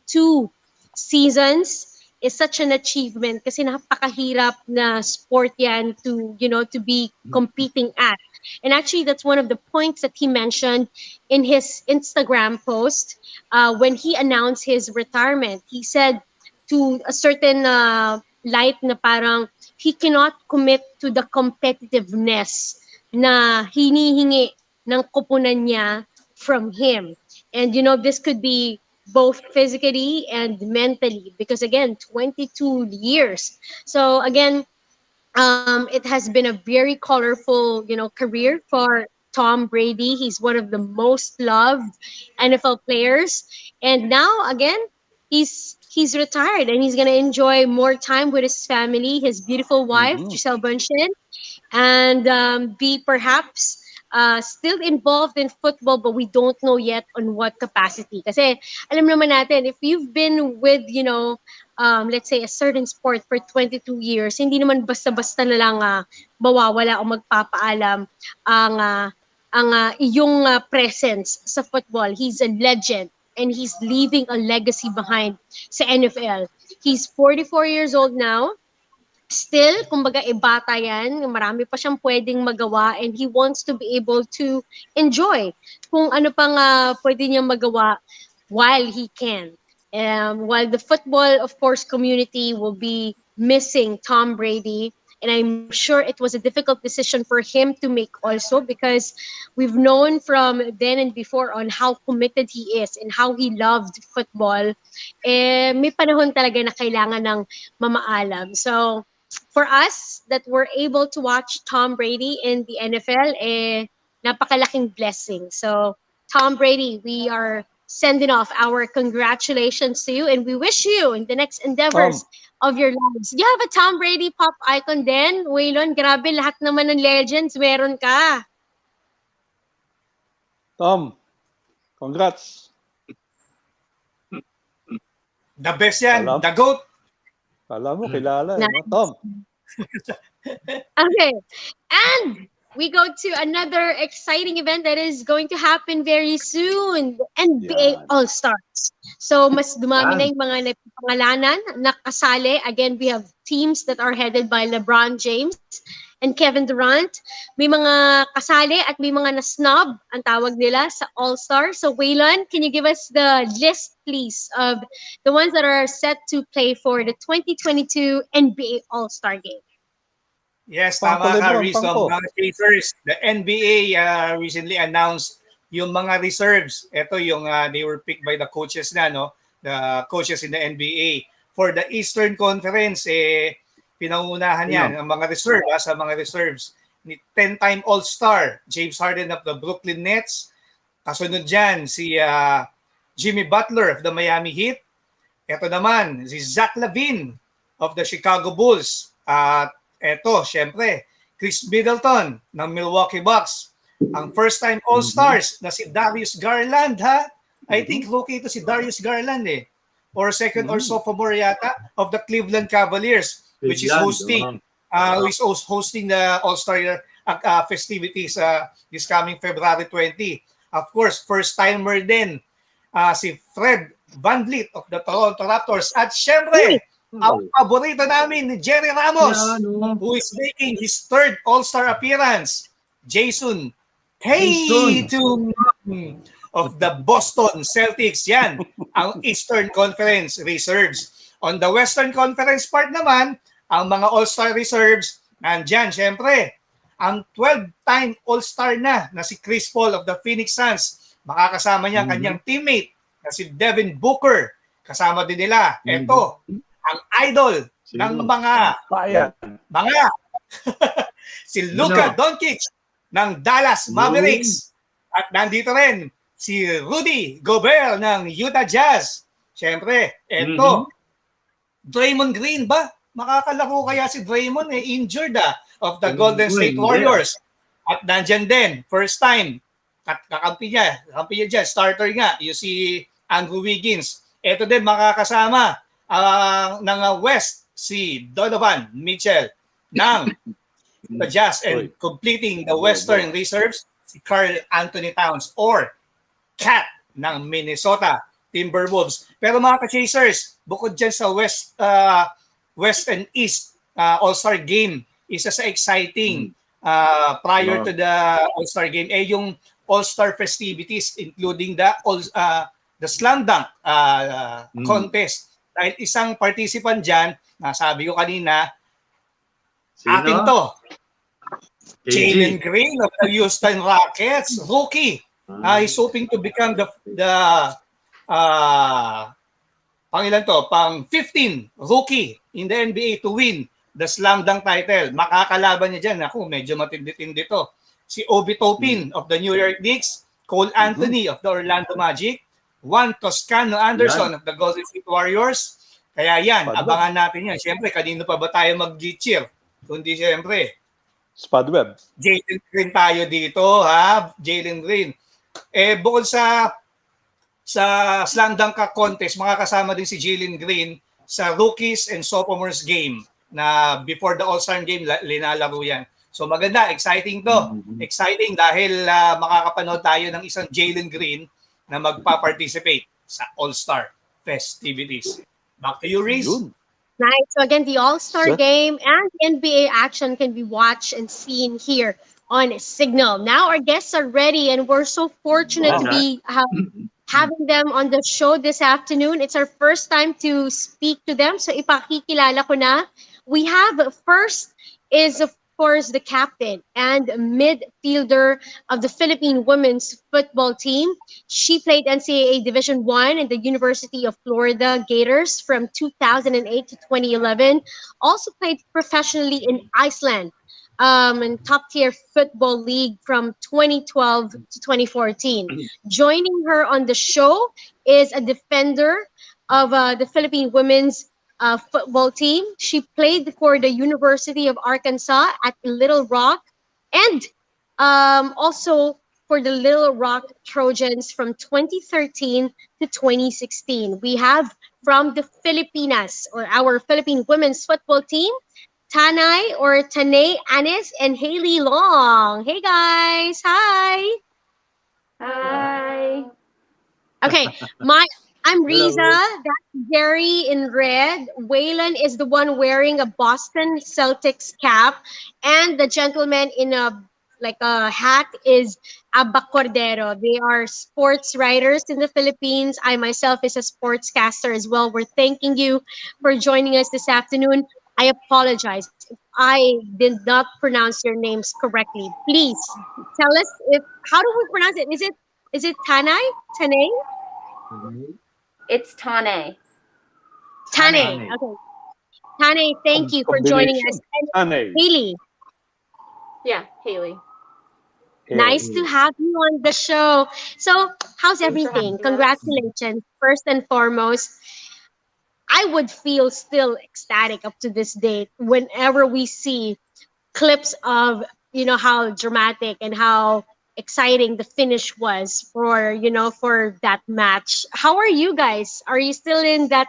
seasons is such an achievement kasi napakahirap na sport yan to, to be competing at. And actually, that's one of the points that he mentioned in his Instagram post when he announced his retirement. He said to a certain light na parang he cannot commit to the competitiveness na hinihingi ng koponan niya from him. And this could be both physically and mentally because again 22 years. So again, it has been a very colorful, career for Tom Brady. He's one of the most loved NFL players, and now again, he's retired and he's gonna enjoy more time with his family, his beautiful wife Mhm. Giselle Bundchen, and be perhaps still involved in football, but we don't know yet on what capacity. Kasi alam naman natin, if you've been with, let's say a certain sport for 22 years, hindi naman basta-basta na lang mawawala o magpapaalam ang iyong presence sa football. He's a legend and he's leaving a legacy behind sa NFL. He's 44 years old now. Still, kumbaga, bata yan. Marami pa siyang pwedeng magawa and he wants to be able to enjoy kung ano pang pwede niyang magawa while he can. While the football, of course, community will be missing Tom Brady, and I'm sure it was a difficult decision for him to make also because we've known from then and before on how committed he is and how he loved football. May panahon talaga na kailangan ng mamaalam. So, for us that were able to watch Tom Brady in the NFL, napakalaking blessing. So, Tom Brady, we are sending off our congratulations to you and we wish you in the next endeavors Tom, of your lives. You have a Tom Brady pop icon din, Waylon. Grabe, lahat naman ng legends meron ka. Tom, congrats. The best yan. Alam, The GOAT. alam mo, kilala. Nice. No? Tom, Okay. And we go to another exciting event that is going to happen very soon, the NBA yan. All-Stars. So, mas dumami na Yan. yung mga napangalanan na kasali. Again, we have teams that are headed by LeBron James and Kevin Durant. May mga kasali at may mga na-snub, ang tawag nila, sa All-Star. So, Waylon, can you give us the list, please, of the ones that are set to play for the 2022 NBA All-Star Game? Yes, Pangko tama ka, Lebron, Riz. pangko. Mga Chasers, the NBA recently announced yung mga reserves. Ito yung they were picked by the coaches na, no? The coaches in the NBA. For the Eastern Conference, pinangunahan yan ang mga reserve, sa mga reserves. 10-time All-Star, James Harden of the Brooklyn Nets. Kasunod dyan, si Jimmy Butler of the Miami Heat. Ito naman, si Zach LaVine of the Chicago Bulls. At eto, syempre, Chris Middleton ng Milwaukee Bucks. Ang first-time All-Stars na si Darius Garland, ha? I think rookie ito si Darius Garland, eh. Or second or sophomore yata of the Cleveland Cavaliers, which is hosting the All-Star festivities this coming February 20. Of course, first-timer din si Fred VanVleet of the Toronto Raptors. At syempre, ang paborito namin ni Jerry Ramos, who is making his third All-Star appearance, Jason Tatum of the Boston Celtics. Yan, ang Eastern Conference reserves. On the Western Conference part naman, ang mga All-Star reserves, nandyan, syempre, ang 12-time All-Star na si Chris Paul of the Phoenix Suns. Makakasama niya kanyang teammate na si Devin Booker. Kasama din nila. Ito, ang idol ng mga si Luka Doncic ng Dallas Mavericks. At nandito rin si Rudy Gobert ng Utah Jazz. Siyempre, eto, Draymond Green ba? Makakalaro kaya si Draymond, injured of the Golden State Warriors. At nandyan din, first time, kakampi niya dyan, starter nga, yung si Andrew Wiggins. Ito din makakasama ng West, si Donovan Mitchell ng the Jazz, and completing the Western reserves, si Karl Anthony Towns or Cat ng Minnesota Timberwolves. Pero mga ka-chasers, bukod dyan sa West and East All-Star Game, isa sa exciting prior to the All-Star Game yung All-Star festivities, including the slam dunk contest. Dahil isang participant dyan, sabi ko kanina, atin to, Jalen Green of the Houston Rockets, rookie. He's hoping to become the pang 15 rookie in the NBA to win the slam dunk title. Makakalaban niya dyan. Ako, medyo matindi-tindi to. Si Obi Toppin of the New York Knicks, Cole Anthony of the Orlando Magic, Juan Toscano Anderson of the Golden State Warriors. Kaya yan, abangan natin yan. Siyempre, kanino pa ba tayo mag-cheer? Kundi siyempre, Spadweb. Jalen Green tayo dito, ha? Jalen Green. Bukod sa slam dunk contest, makakasama din si Jalen Green sa rookies and sophomores game na before the All-Star game linalaro yan. So maganda, exciting to. Exciting dahil makakapanood tayo ng isang Jalen Green na magpa-participate sa All-Star festivities. Back to you, Reese. Nice. So again, the All-Star Game and the NBA action can be watched and seen here on Signal. Now our guests are ready, and we're so fortunate to be having them on the show this afternoon. It's our first time to speak to them, so ipakikilala ko na. We have first is of course the captain and midfielder of the Philippine women's football team. She played NCAA Division I in the University of Florida Gators from 2008 to 2011. Also played professionally in Iceland in top-tier football league from 2012 to 2014. Joining her on the show is a defender of the Philippine women's football team. She played for the University of Arkansas at Little Rock and also for the Little Rock Trojans from 2013 to 2016. We have from the Filipinas, or our Philippine women's football team, Tanay or Tanay Anis and Haley Long. Hey guys, hi. Hi. Okay, I'm Riza. That's Jerry in red. Waylon is the one wearing a Boston Celtics cap, and the gentleman in a hat is Abba Cordero. They are sports writers in the Philippines. I myself is a sportscaster as well. We're thanking you for joining us this afternoon. I apologize if I did not pronounce your names correctly. Please tell us how do we pronounce it? Is it Tanay? Tanay? It's Tane. Tane. Okay. Tane, thank you for joining us. And Haley. Yeah, Haley. Nice to have you on the show. So, how's everything? Congratulations, first and foremost. I would feel still ecstatic up to this date whenever we see clips of, how dramatic and how exciting the finish was for that match. How are you guys? Are you still in that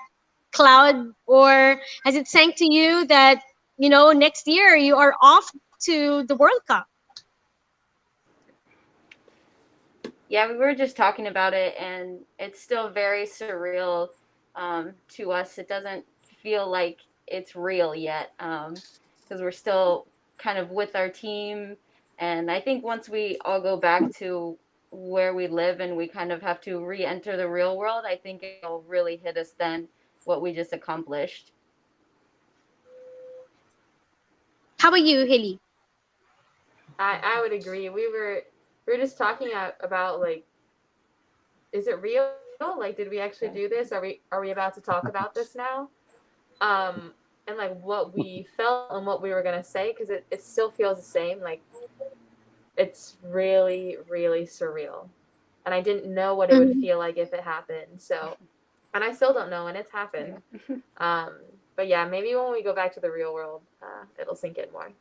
cloud, or has it sank to you that, next year you are off to the World Cup? Yeah, we were just talking about it, and it's still very surreal to us. It doesn't feel like it's real yet because we're still kind of with our team. And I think once we all go back to where we live and we kind of have to re-enter the real world, I think it'll really hit us then what we just accomplished. How about you, Haley? I would agree. We were just talking about like, is it real? Like, did we actually do this? Are we about to talk about this now? And like what we felt and what we were gonna say, because it still feels the same. Like, it's really, really surreal. And I didn't know what it would feel like if it happened. So, and I still don't know, and it's happened. But yeah, maybe when we go back to the real world, it'll sink in more.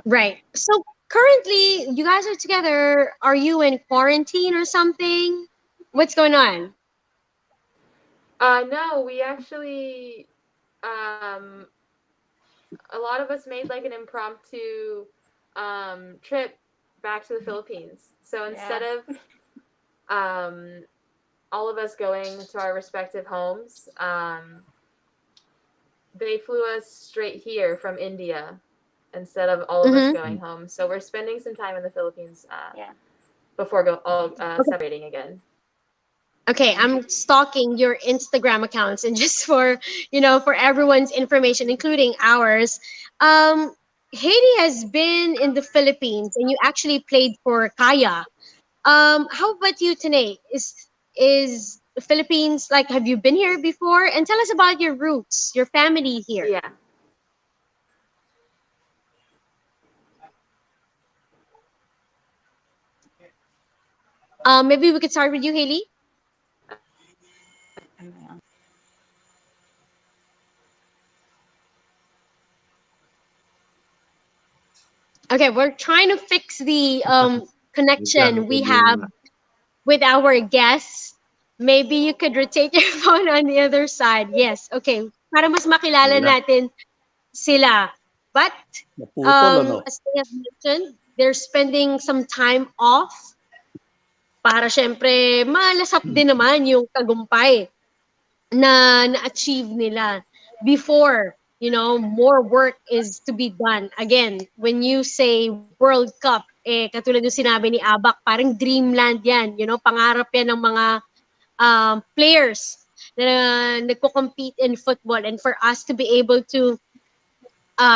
Right. So currently, you guys are together. Are you in quarantine or something? What's going on? No, we actually, um, a lot of us made like an impromptu trip back to the Philippines. So instead of all of us going to our respective homes, they flew us straight here from India instead of all of us Mm-hmm. going home. So we're spending some time in the Philippines Yeah. before separating again. Okay, I'm stalking your Instagram accounts, and just for for everyone's information, including ours, Haiti has been in the Philippines, and you actually played for Kaya. How about you, Tanae? Is the Philippines, like, have you been here before? And tell us about your roots, your family here. Yeah. Maybe we could start with you, Haley. Okay, we're trying to fix the Nagkaroon connection we have problema. with our guests. Maybe you could rotate your phone on the other side. Yes, okay. Para mas makilala Wala. natin sila. But Naputol, ano? as they have mentioned, they're spending some time off para syempre malasap din naman yung tagumpay na na-achieve nila before, more work is to be done. Again, when you say World Cup, katulad yung sinabi ni Abak, parang dreamland yan, pangarap yan ng mga players na nagko-compete in football, and for us to be able to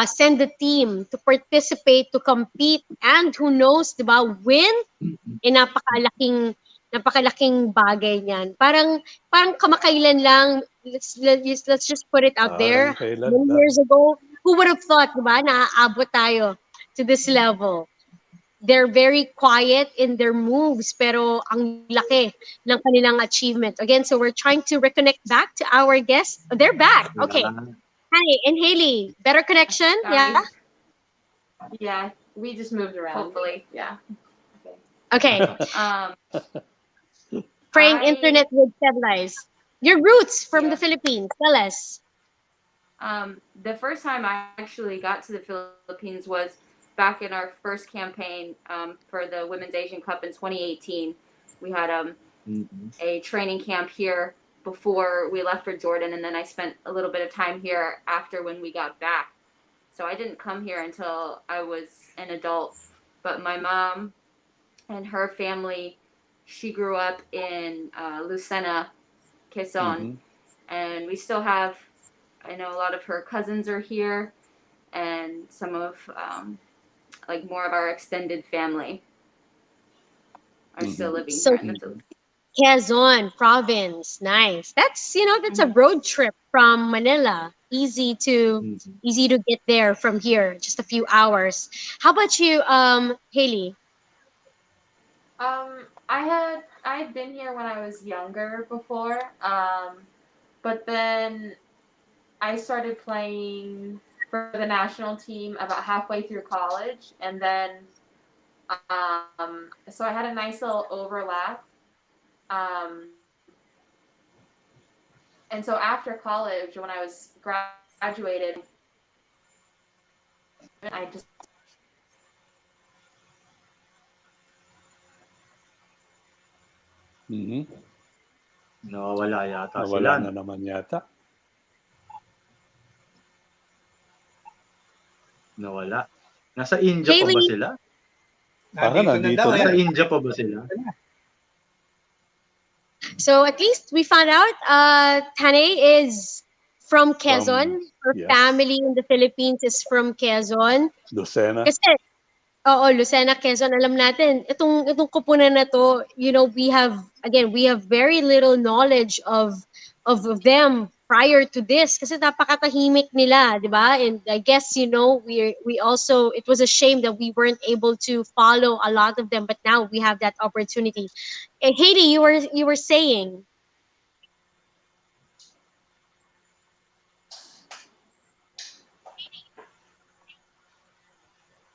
send the team to participate, to compete, and who knows, 'di ba, win, napakalaking bagay niyan. Parang kamakailan lang, let's just put it out Parang there. kailan Many lang. years ago, who would have thought, 'di ba, na aabot tayo to this level. They're very quiet in their moves, pero ang laki ng kanilang achievement. Again, so we're trying to reconnect back to our guests. Oh, they're back. Okay. Wala. Hi, and Haley, better connection? Yeah? Yeah, we just moved around. Hopefully, yeah. Okay. Um, Praying internet would stabilize. Your roots from the Yeah. Philippines. Tell us. The first time I actually got to the Philippines was back in our first campaign for the Women's Asian Cup in 2018. We had Mhm. a training camp here before we left for Jordan, and then I spent a little bit of time here after when we got back. So I didn't come here until I was an adult. But my mom and her family, she grew up in Lucena, Quezon, Mhm. and we still have. I know a lot of her cousins are here, and some of like more of our extended family are still Mhm. living So here in the Mhm. Philippines. Quezon province. Nice. That's a Mhm. road trip from Manila. Mhm. Easy to get there from here. Just a few hours. How about you, Haley? I'd been here when I was younger before, but then I started playing for the national team about halfway through college, and then so I had a nice little overlap. Um, and so after college, when I was graduated, I just Mhm. Nawawala yata Nawala sila, na no? naman yata. Nawala. Nasa India pa ba Haley, sila? Parang Nandito na nandito daw na eh. Nasa eh. India pa ba sila? so at least we found out Tane is from From, Quezon. Her yes, family in the Philippines is from Quezon. Lucena. Kasi oo, Lucena, Quezon, alam natin, itong kupunan na 'to, we have very little knowledge of them prior to this kasi napakatahimik nila, 'di ba? And I guess, we also, it was a shame that we weren't able to follow a lot of them, but now we have that opportunity. Haiti, you were saying.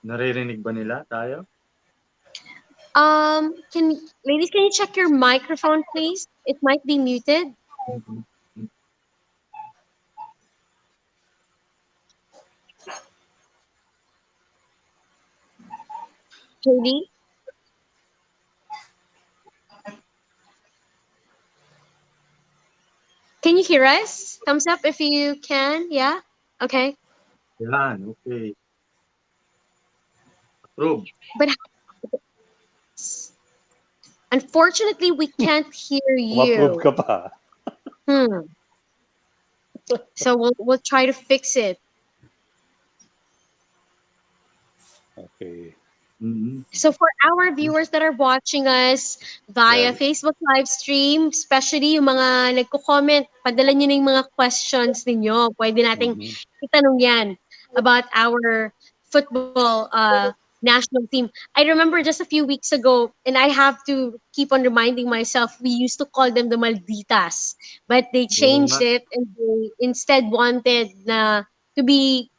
Naririnig ba nila tayo? Ladies, can you check your microphone, please? It might be muted. JD, can you hear us? Thumbs up if you can. Yeah. Okay. Yan, okay. Approve. But unfortunately, we can't hear Ma-approve ka you. pa. Hmm. So we'll try to fix it. Okay. Mm-hmm. So for our viewers that are watching us via Yeah. Facebook live stream, especially yung mga nagko-comment, padala niyo na yung mga questions ninyo. Pwede nating Mhm. itanong yan about our football national team. I remember just a few weeks ago, and I have to keep on reminding myself, we used to call them the Malditas, but they Oo changed nga. it and they instead wanted to be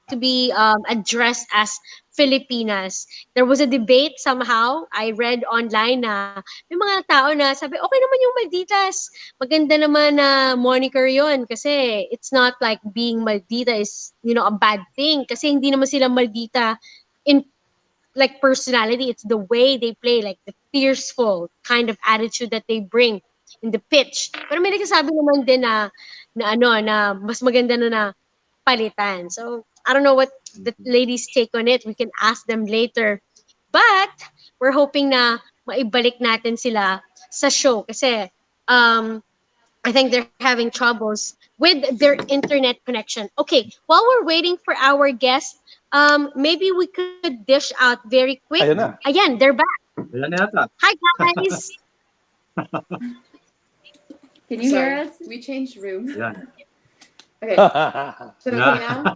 addressed as Filipinas. There was a debate somehow. I read online na may mga tao na sabi, okay naman yung Malditas. Maganda naman na moniker yon kasi it's not like being Maldita is, a bad thing. Kasi hindi naman sila Maldita in like personality. It's the way they play, like the fierceful kind of attitude that they bring in the pitch. Pero may nagsasabi naman din na mas maganda na palitan. So, I don't know what the ladies take on it. We can ask them later. But, we're hoping na maibalik natin sila sa show kasi I think they're having troubles with their internet connection. Okay, while we're waiting for our guest, maybe we could dish out very quick. Ayan na. Again, they're back. Ayan yata. Hi, guys. Can you Sorry. hear us? We changed rooms. Yan. Okay. Is it okay Yeah. now?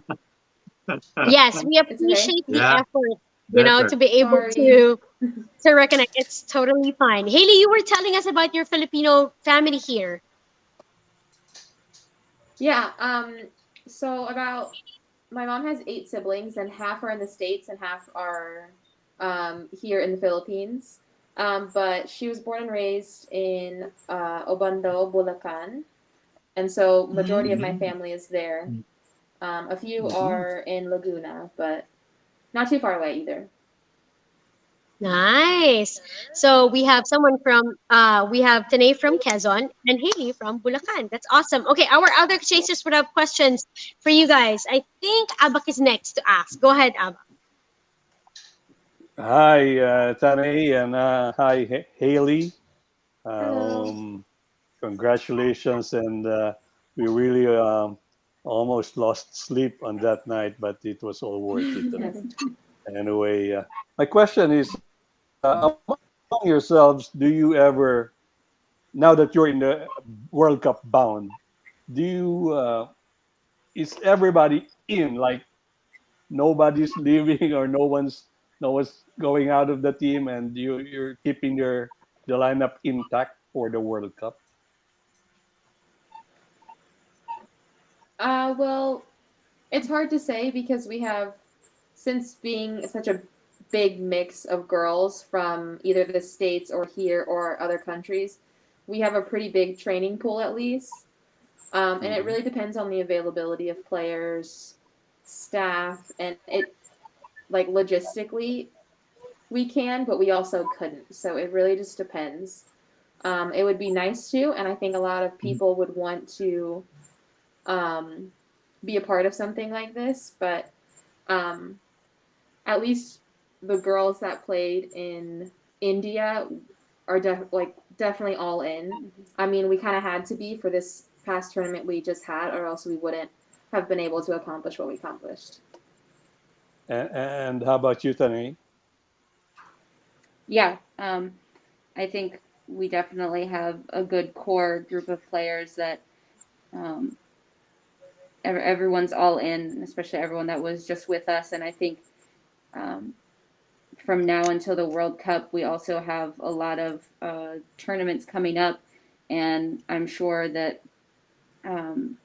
Yes, we It's okay. appreciate the Yeah. effort, Better. to be able Sorry. to reconnect. It's totally fine. Haley, you were telling us about your Filipino family here. Yeah. So about my mom has 8 siblings, and half are in the States and half are here in the Philippines. But she was born and raised in Obando, Bulacan, and so majority of my family is there. A few are in Laguna, but not too far away either. Nice. So we have we have Tanae from Quezon and Haley from Bulacan. That's awesome. Okay, our other chasers would have questions for you guys. I think Abak is next to ask. Go ahead, Abak. Hi, Tanay, and hi, Haley. Hello. Congratulations, and we really almost lost sleep on that night, but it was all worth it. Yes. Anyway, my question is, among yourselves, do you ever, now that you're in the World Cup bound, do you, is everybody in, like nobody's leaving or no one's going out of the team, and you're keeping the lineup intact for the World Cup? Well, it's hard to say because we have, since being such a big mix of girls from either the States or here or other countries, we have a pretty big training pool at least. And it really depends on the availability of players, staff, and it, like logistically, we can, but we also couldn't. So it really just depends. It would be nice to, and I think a lot of people would want to be a part of something like this, but um, at least the girls that played in India are definitely all in. I mean, we kind of had to be for this past tournament we just had, or else we wouldn't have been able to accomplish what we accomplished. And how about you, Tani? Yeah, I think we definitely have a good core group of players that um, everyone's all in, especially everyone that was just with us. And I think um, from now until the World Cup, we also have a lot of tournaments coming up, and I'm sure that um,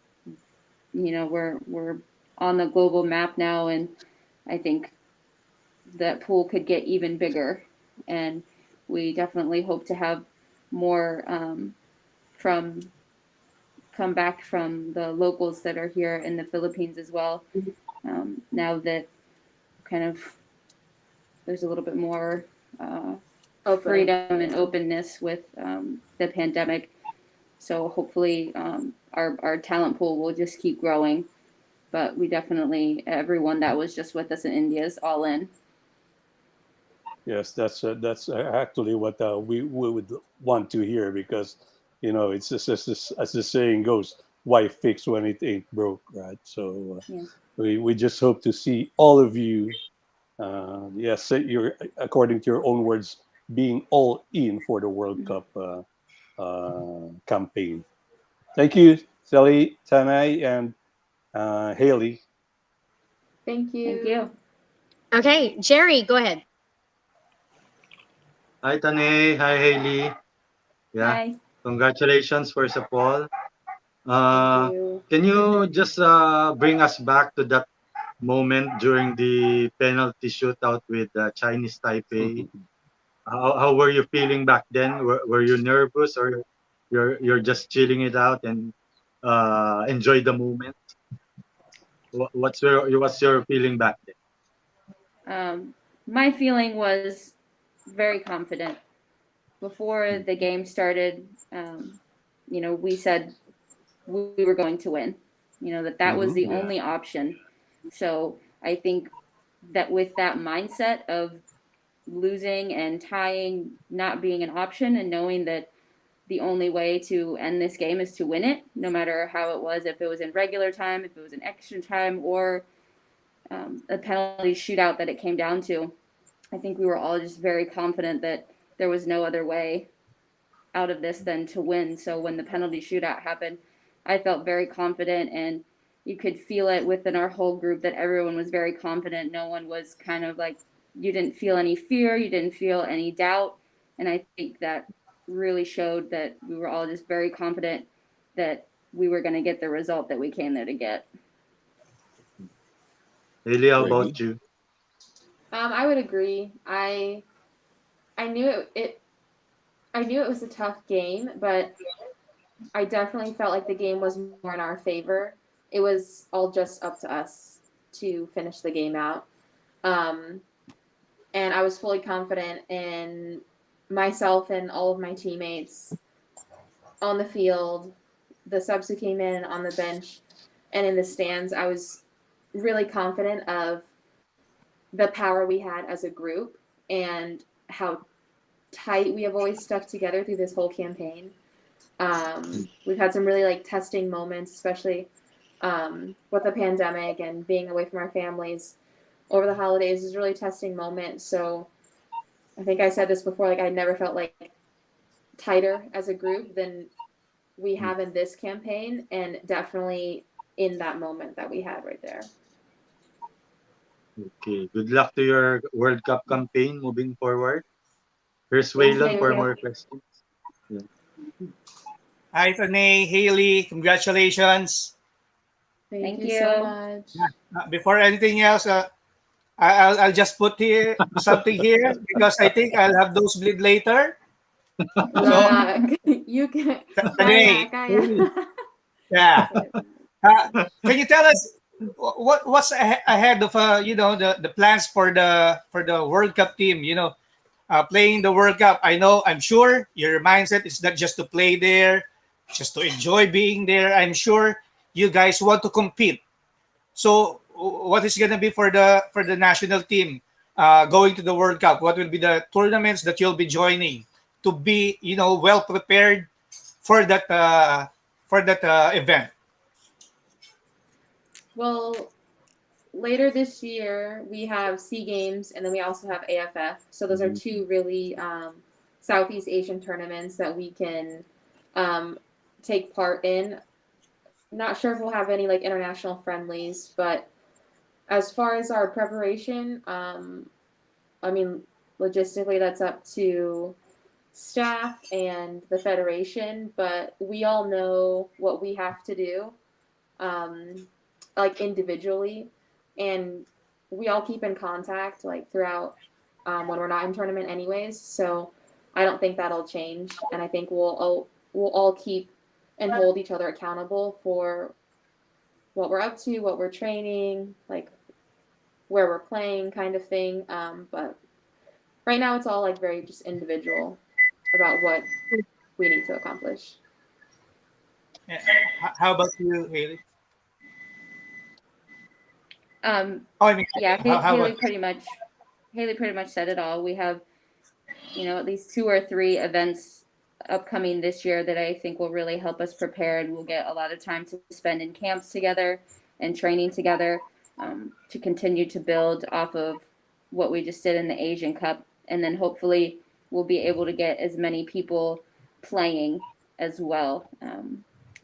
we're on the global map now, and I think that pool could get even bigger, and we definitely hope to have more from come back from the locals that are here in the Philippines as well. Now that kind of there's a little bit more freedom and openness with the pandemic. So hopefully our talent pool will just keep growing. But we definitely, everyone that was just with us in India is all in. Yes, that's actually what we would want to hear, because it's just as the saying goes, why fix when it ain't broke, right? So Yeah. we just hope to see all of you, yes, you're, according to your own words, being all in for the World Cup campaign. Thank you, Sally, Tanay, and Haley. Thank you. Thank you. Okay, Jerry, go ahead. Hi, Tane. Hi, Haley. Yeah. Hi. Congratulations, first of all. Thank you. Can you just bring us back to that moment during the penalty shootout with Chinese Taipei? How were you feeling back then? Were you nervous, or you're just chilling it out and enjoy the moment? What's your feeling back then? My feeling was very confident. Before the game started, we said we were going to win. That was the Yeah. only option. So I think that with that mindset of losing and tying not being an option, and knowing that the only way to end this game is to win it, no matter how it was, if it was in regular time, if it was in extra time, or a penalty shootout that it came down to. I think we were all just very confident that there was no other way out of this than to win. So when the penalty shootout happened, I felt very confident, and you could feel it within our whole group that everyone was very confident. No one was kind of like, you didn't feel any fear, you didn't feel any doubt. And I think that really showed that we were all just very confident that we were going to get the result that we came there to get. Haley, how Very about good. you? I would agree. I knew I knew it was a tough game, but I definitely felt like the game was more in our favor. It was all just up to us to finish the game out. Um, and I was fully confident in myself and all of my teammates on the field, the subs who came in on the bench, and in the stands. I was really confident of the power we had as a group and how tight we have always stuck together through this whole campaign. We've had some really testing moments, especially with the pandemic and being away from our families over the holidays is a really testing moment. So I think I said this before, I never felt tighter as a group than we have in this campaign, and definitely in that moment that we had right there. Okay. Good luck to your World Cup campaign moving forward. Here's Thank Waylon for you. more questions. Yeah. Hi, Tane, Haley, congratulations. Thank Thank you you. so much. Before anything else, I'll just put here something here because I think I'll have those bleed later. So, Wala. You can. Tane, Kaya, kaya. yeah. Can you tell us what's ahead of the plans for the World Cup team? Playing the World Cup. I'm sure your mindset is not just to play there, just to enjoy being there. I'm sure you guys want to compete. So, what is going to be for the national team going to the World Cup? What will be the tournaments that you'll be joining to be well prepared for that event? Well, later this year we have Sea Games, and then we also have AFF. So those are two really Southeast Asian tournaments that we can take part in. Not sure if we'll have any international friendlies, but as far as our preparation, I mean, logistically that's up to staff and the federation, but we all know what we have to do, individually, and we all keep in contact like throughout when we're not in tournament anyways. So I don't think that'll change, and I think we'll all keep and hold each other accountable for what we're up to, what we're training, like where we're playing, kind of thing. But right now, it's all like very just individual about what we need to accomplish. Yeah. How about you, Haley? Oh, I mean, Yeah, how about Haley pretty much said it all. We have, at least 2 or 3 events upcoming this year that I think will really help us prepare, and we'll get a lot of time to spend in camps together and training together, to continue to build off of what we just did in the Asian Cup, and then hopefully we'll be able to get as many people playing as well,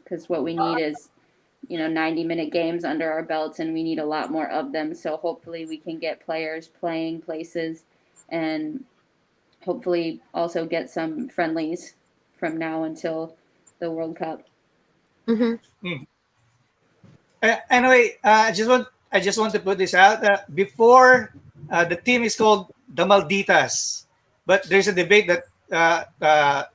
because what we need is 90-minute games under our belts, and we need a lot more of them. So hopefully we can get players playing places, and hopefully also get some friendlies from now until the World Cup. Mm-hmm. Anyway, I just want to put this out. Before, the team is called the Malditas, but there's a debate that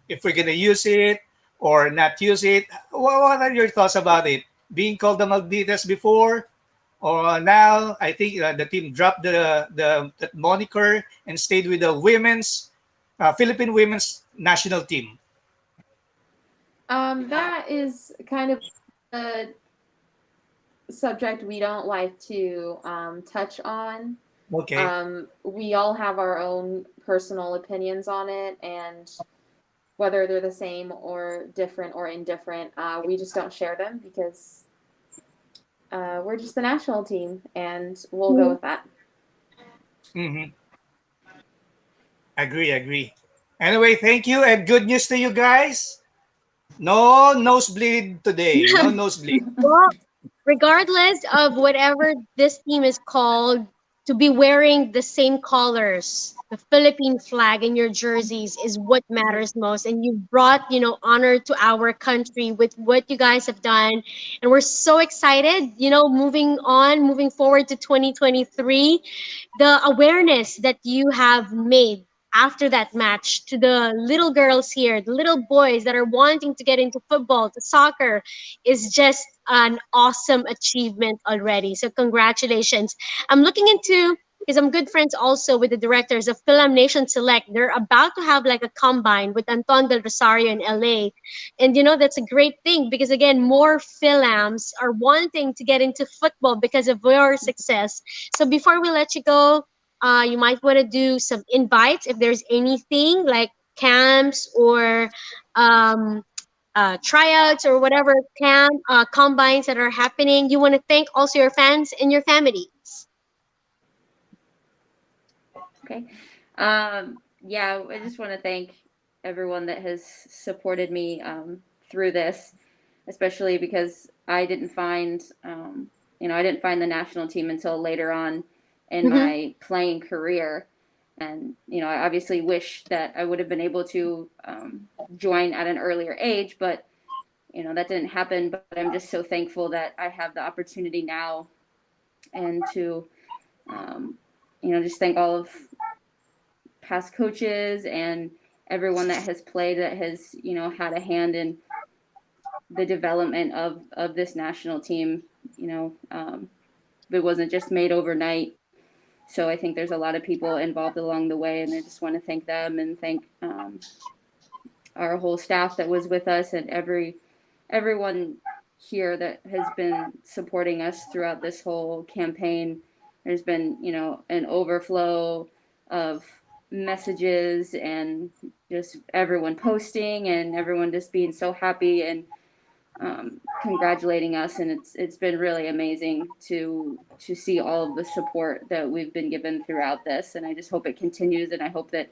if we're gonna use it or not use it. What are your thoughts about it? Being called the Malditas before or now? I think the team dropped the that moniker and stayed with the women's Philippine women's national team. That is kind of a subject we don't like to touch on. Okay. We all have our own personal opinions on it, and whether they're the same or different or indifferent, we just don't share them because we're just the national team, and we'll go with that. Mm-hmm. Agree. Anyway, thank you and good news to you guys. No nosebleed today. No nosebleed. Well, regardless of whatever this team is called, to be wearing the same colors, the Philippine flag in your jerseys is what matters most. And you brought, honor to our country with what you guys have done. And we're so excited, moving forward to 2023, the awareness that you have made after that match to the little girls here, the little boys that are wanting to get into football, to soccer, is just an awesome achievement already. So congratulations. I'm looking into, because I'm good friends also with the directors of Film Nation Select. They're about to have like a combine with Anton Del Rosario in LA. And that's a great thing because again, more Philams are wanting to get into football because of your success. So before we let you go, you might want to do some invites if there's anything like camps or tryouts or whatever combines that are happening. You want to thank also your fans and your families. Okay. Yeah, I just want to thank everyone that has supported me through this, especially because I didn't find the national team until later on in Mm-hmm. my playing career. And, I obviously wish that I would have been able to join at an earlier age, but, that didn't happen. But I'm just so thankful that I have the opportunity now, and to, just thank all of past coaches and everyone that has played, that has had a hand in the development of this national team. It wasn't just made overnight. So I think there's a lot of people involved along the way, and I just want to thank them and thank our whole staff that was with us, and everyone here that has been supporting us throughout this whole campaign. There's been, an overflow of messages, and just everyone posting and everyone just being so happy and congratulating us, and it's been really amazing to see all of the support that we've been given throughout this, and I just hope it continues, and I hope that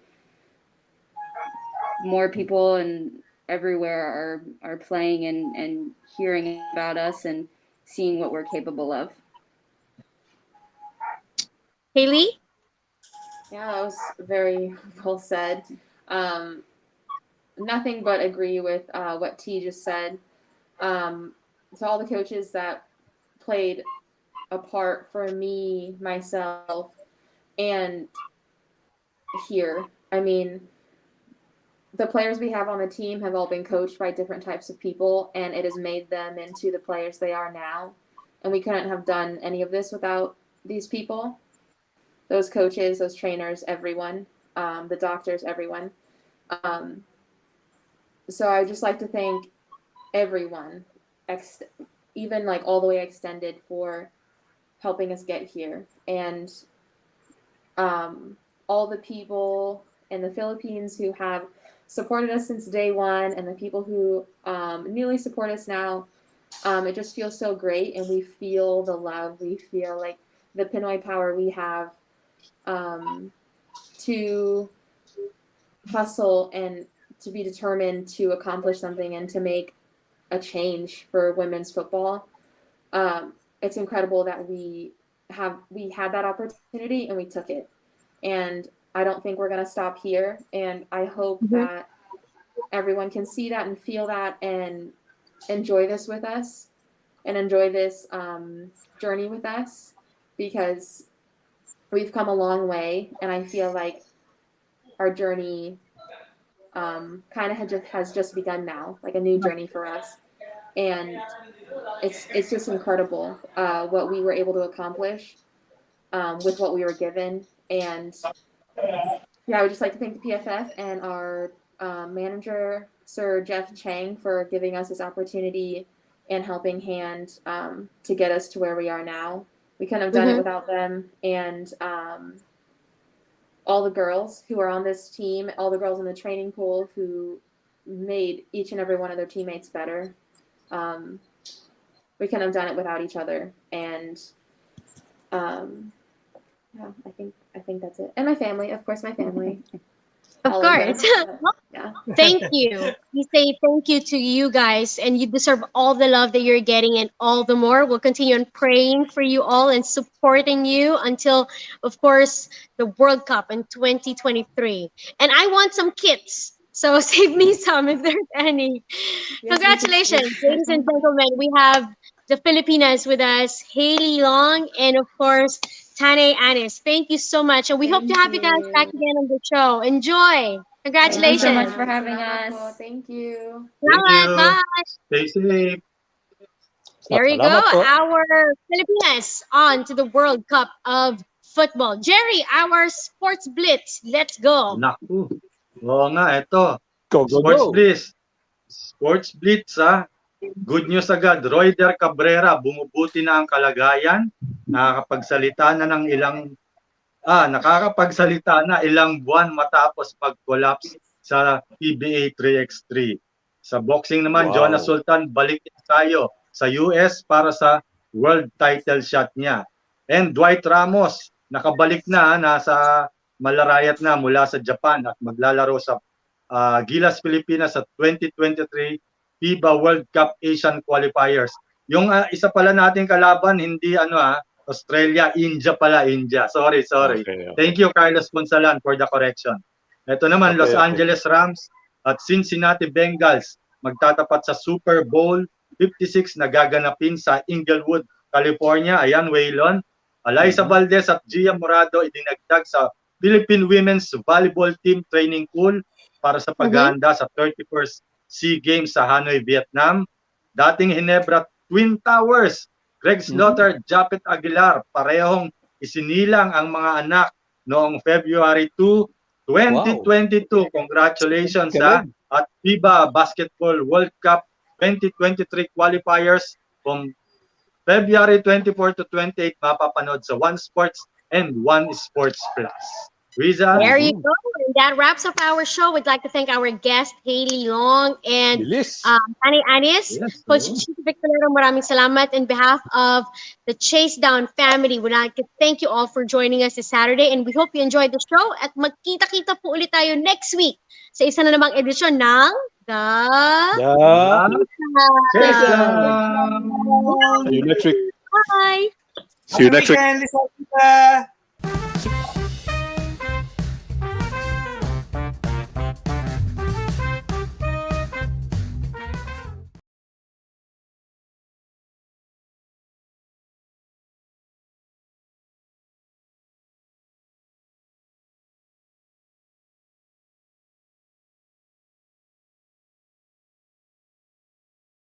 more people and everywhere are playing and hearing about us and seeing what we're capable of. Haley? Yeah, that was very well said. Um, Nothing but agree with what T just said. To all the coaches that played apart for me, myself, and here. I mean, the players we have on the team have all been coached by different types of people, and it has made them into the players they are now. And we couldn't have done any of this without these people, those coaches, those trainers, everyone, the doctors, everyone. Um, so I would just like to thank everyone, even like all the way extended, for helping us get here. And all the people in the Philippines who have supported us since day one, and the people who newly support us now. It just feels so great, and we feel the love. We feel like the Pinoy power we have to hustle and to be determined to accomplish something and to make a change for women's football. It's incredible that we had that opportunity and we took it. And I don't think we're going to stop here. And I hope that everyone can see that and feel that and enjoy this with us and enjoy this journey with us, because we've come a long way. And I feel like our journey kind of has just begun now, like a new journey for us. And it's just incredible what we were able to accomplish with what we were given. And yeah, I would just like to thank the PFF and our manager, Sir Jeff Chang, for giving us this opportunity and helping hand to get us to where we are now. We couldn't have done it without them. And all the girls who are on this team, all the girls in the training pool who made each and every one of their teammates better. We couldn't have done it without each other. And yeah, I think that's it. And my family, of course, my family. Of course. Yeah. Thank you. We say thank you to you guys, and you deserve all the love that you're getting and all the more. We'll continue on praying for you all and supporting you until, of course, the World Cup in 2023. And I want some kits. So save me some if there's any. Yes, Congratulations, ladies and gentlemen. We have the Filipinas with us, Haley Long, and of course, Tane Anis. Thank you so much. And we hope to have you guys back again on the show. Enjoy. Thank you so much Congratulations. for having us. Thank you. Thank Salamat. you. Bye. Stay safe. There you go. Salamat po. Our Filipinas on to the World Cup of football. Jerry, our sports blitz. Let's go. Naku. Oo nga, ito. Go, go, Sports go. Blitz. Sports Blitz, ha? Good news agad. Royder Cabrera, bumubuti na ang kalagayan. Nakakapagsalita na ilang buwan matapos mag-collapse sa PBA 3x3. Sa boxing naman, Wow. Jonas Sultan balik tayo sa US para sa world title shot niya. And Dwight Ramos, nakabalik na, nasa Malarayat na mula sa Japan at maglalaro sa Gilas, Pilipinas sa 2023 FIBA World Cup Asian Qualifiers. Yung isa pala nating kalaban, hindi Australia, India pala, India. Sorry. Okay. Thank you, Carlos Ponsalan, for the correction. Ito naman, Los Angeles Rams at Cincinnati Bengals magtatapat sa Super Bowl 56 na gaganapin sa Inglewood, California. Ayan, Waylon. Alyssa Valdez at Gia Morado idinagdag sa Philippine Women's Volleyball Team Training Pool para sa paghahanda sa 31st SEA Games sa Hanoi, Vietnam. Dating Hinebra Twin Towers, Greg Slaughter, Japet Aguilar, parehong isinilang ang mga anak noong February 2, 2022. Congratulations at FIBA Basketball World Cup 2023 qualifiers from February 24 to 28 mapapanood sa One Sports and One Sports Plus. Riza? There you go. And that wraps up our show. We'd like to thank our guest, Haley Long, and Tane Anis. Coach Chico Victorero, maraming salamat. On behalf of the Chasedown family, we'd like to thank you all for joining us this Saturday, and we hope you enjoyed the show. At magkita-kita po ulit tayo next week sa isa na namang edisyon ng See you next week. Bye. See you next week. Weekend, Lisa.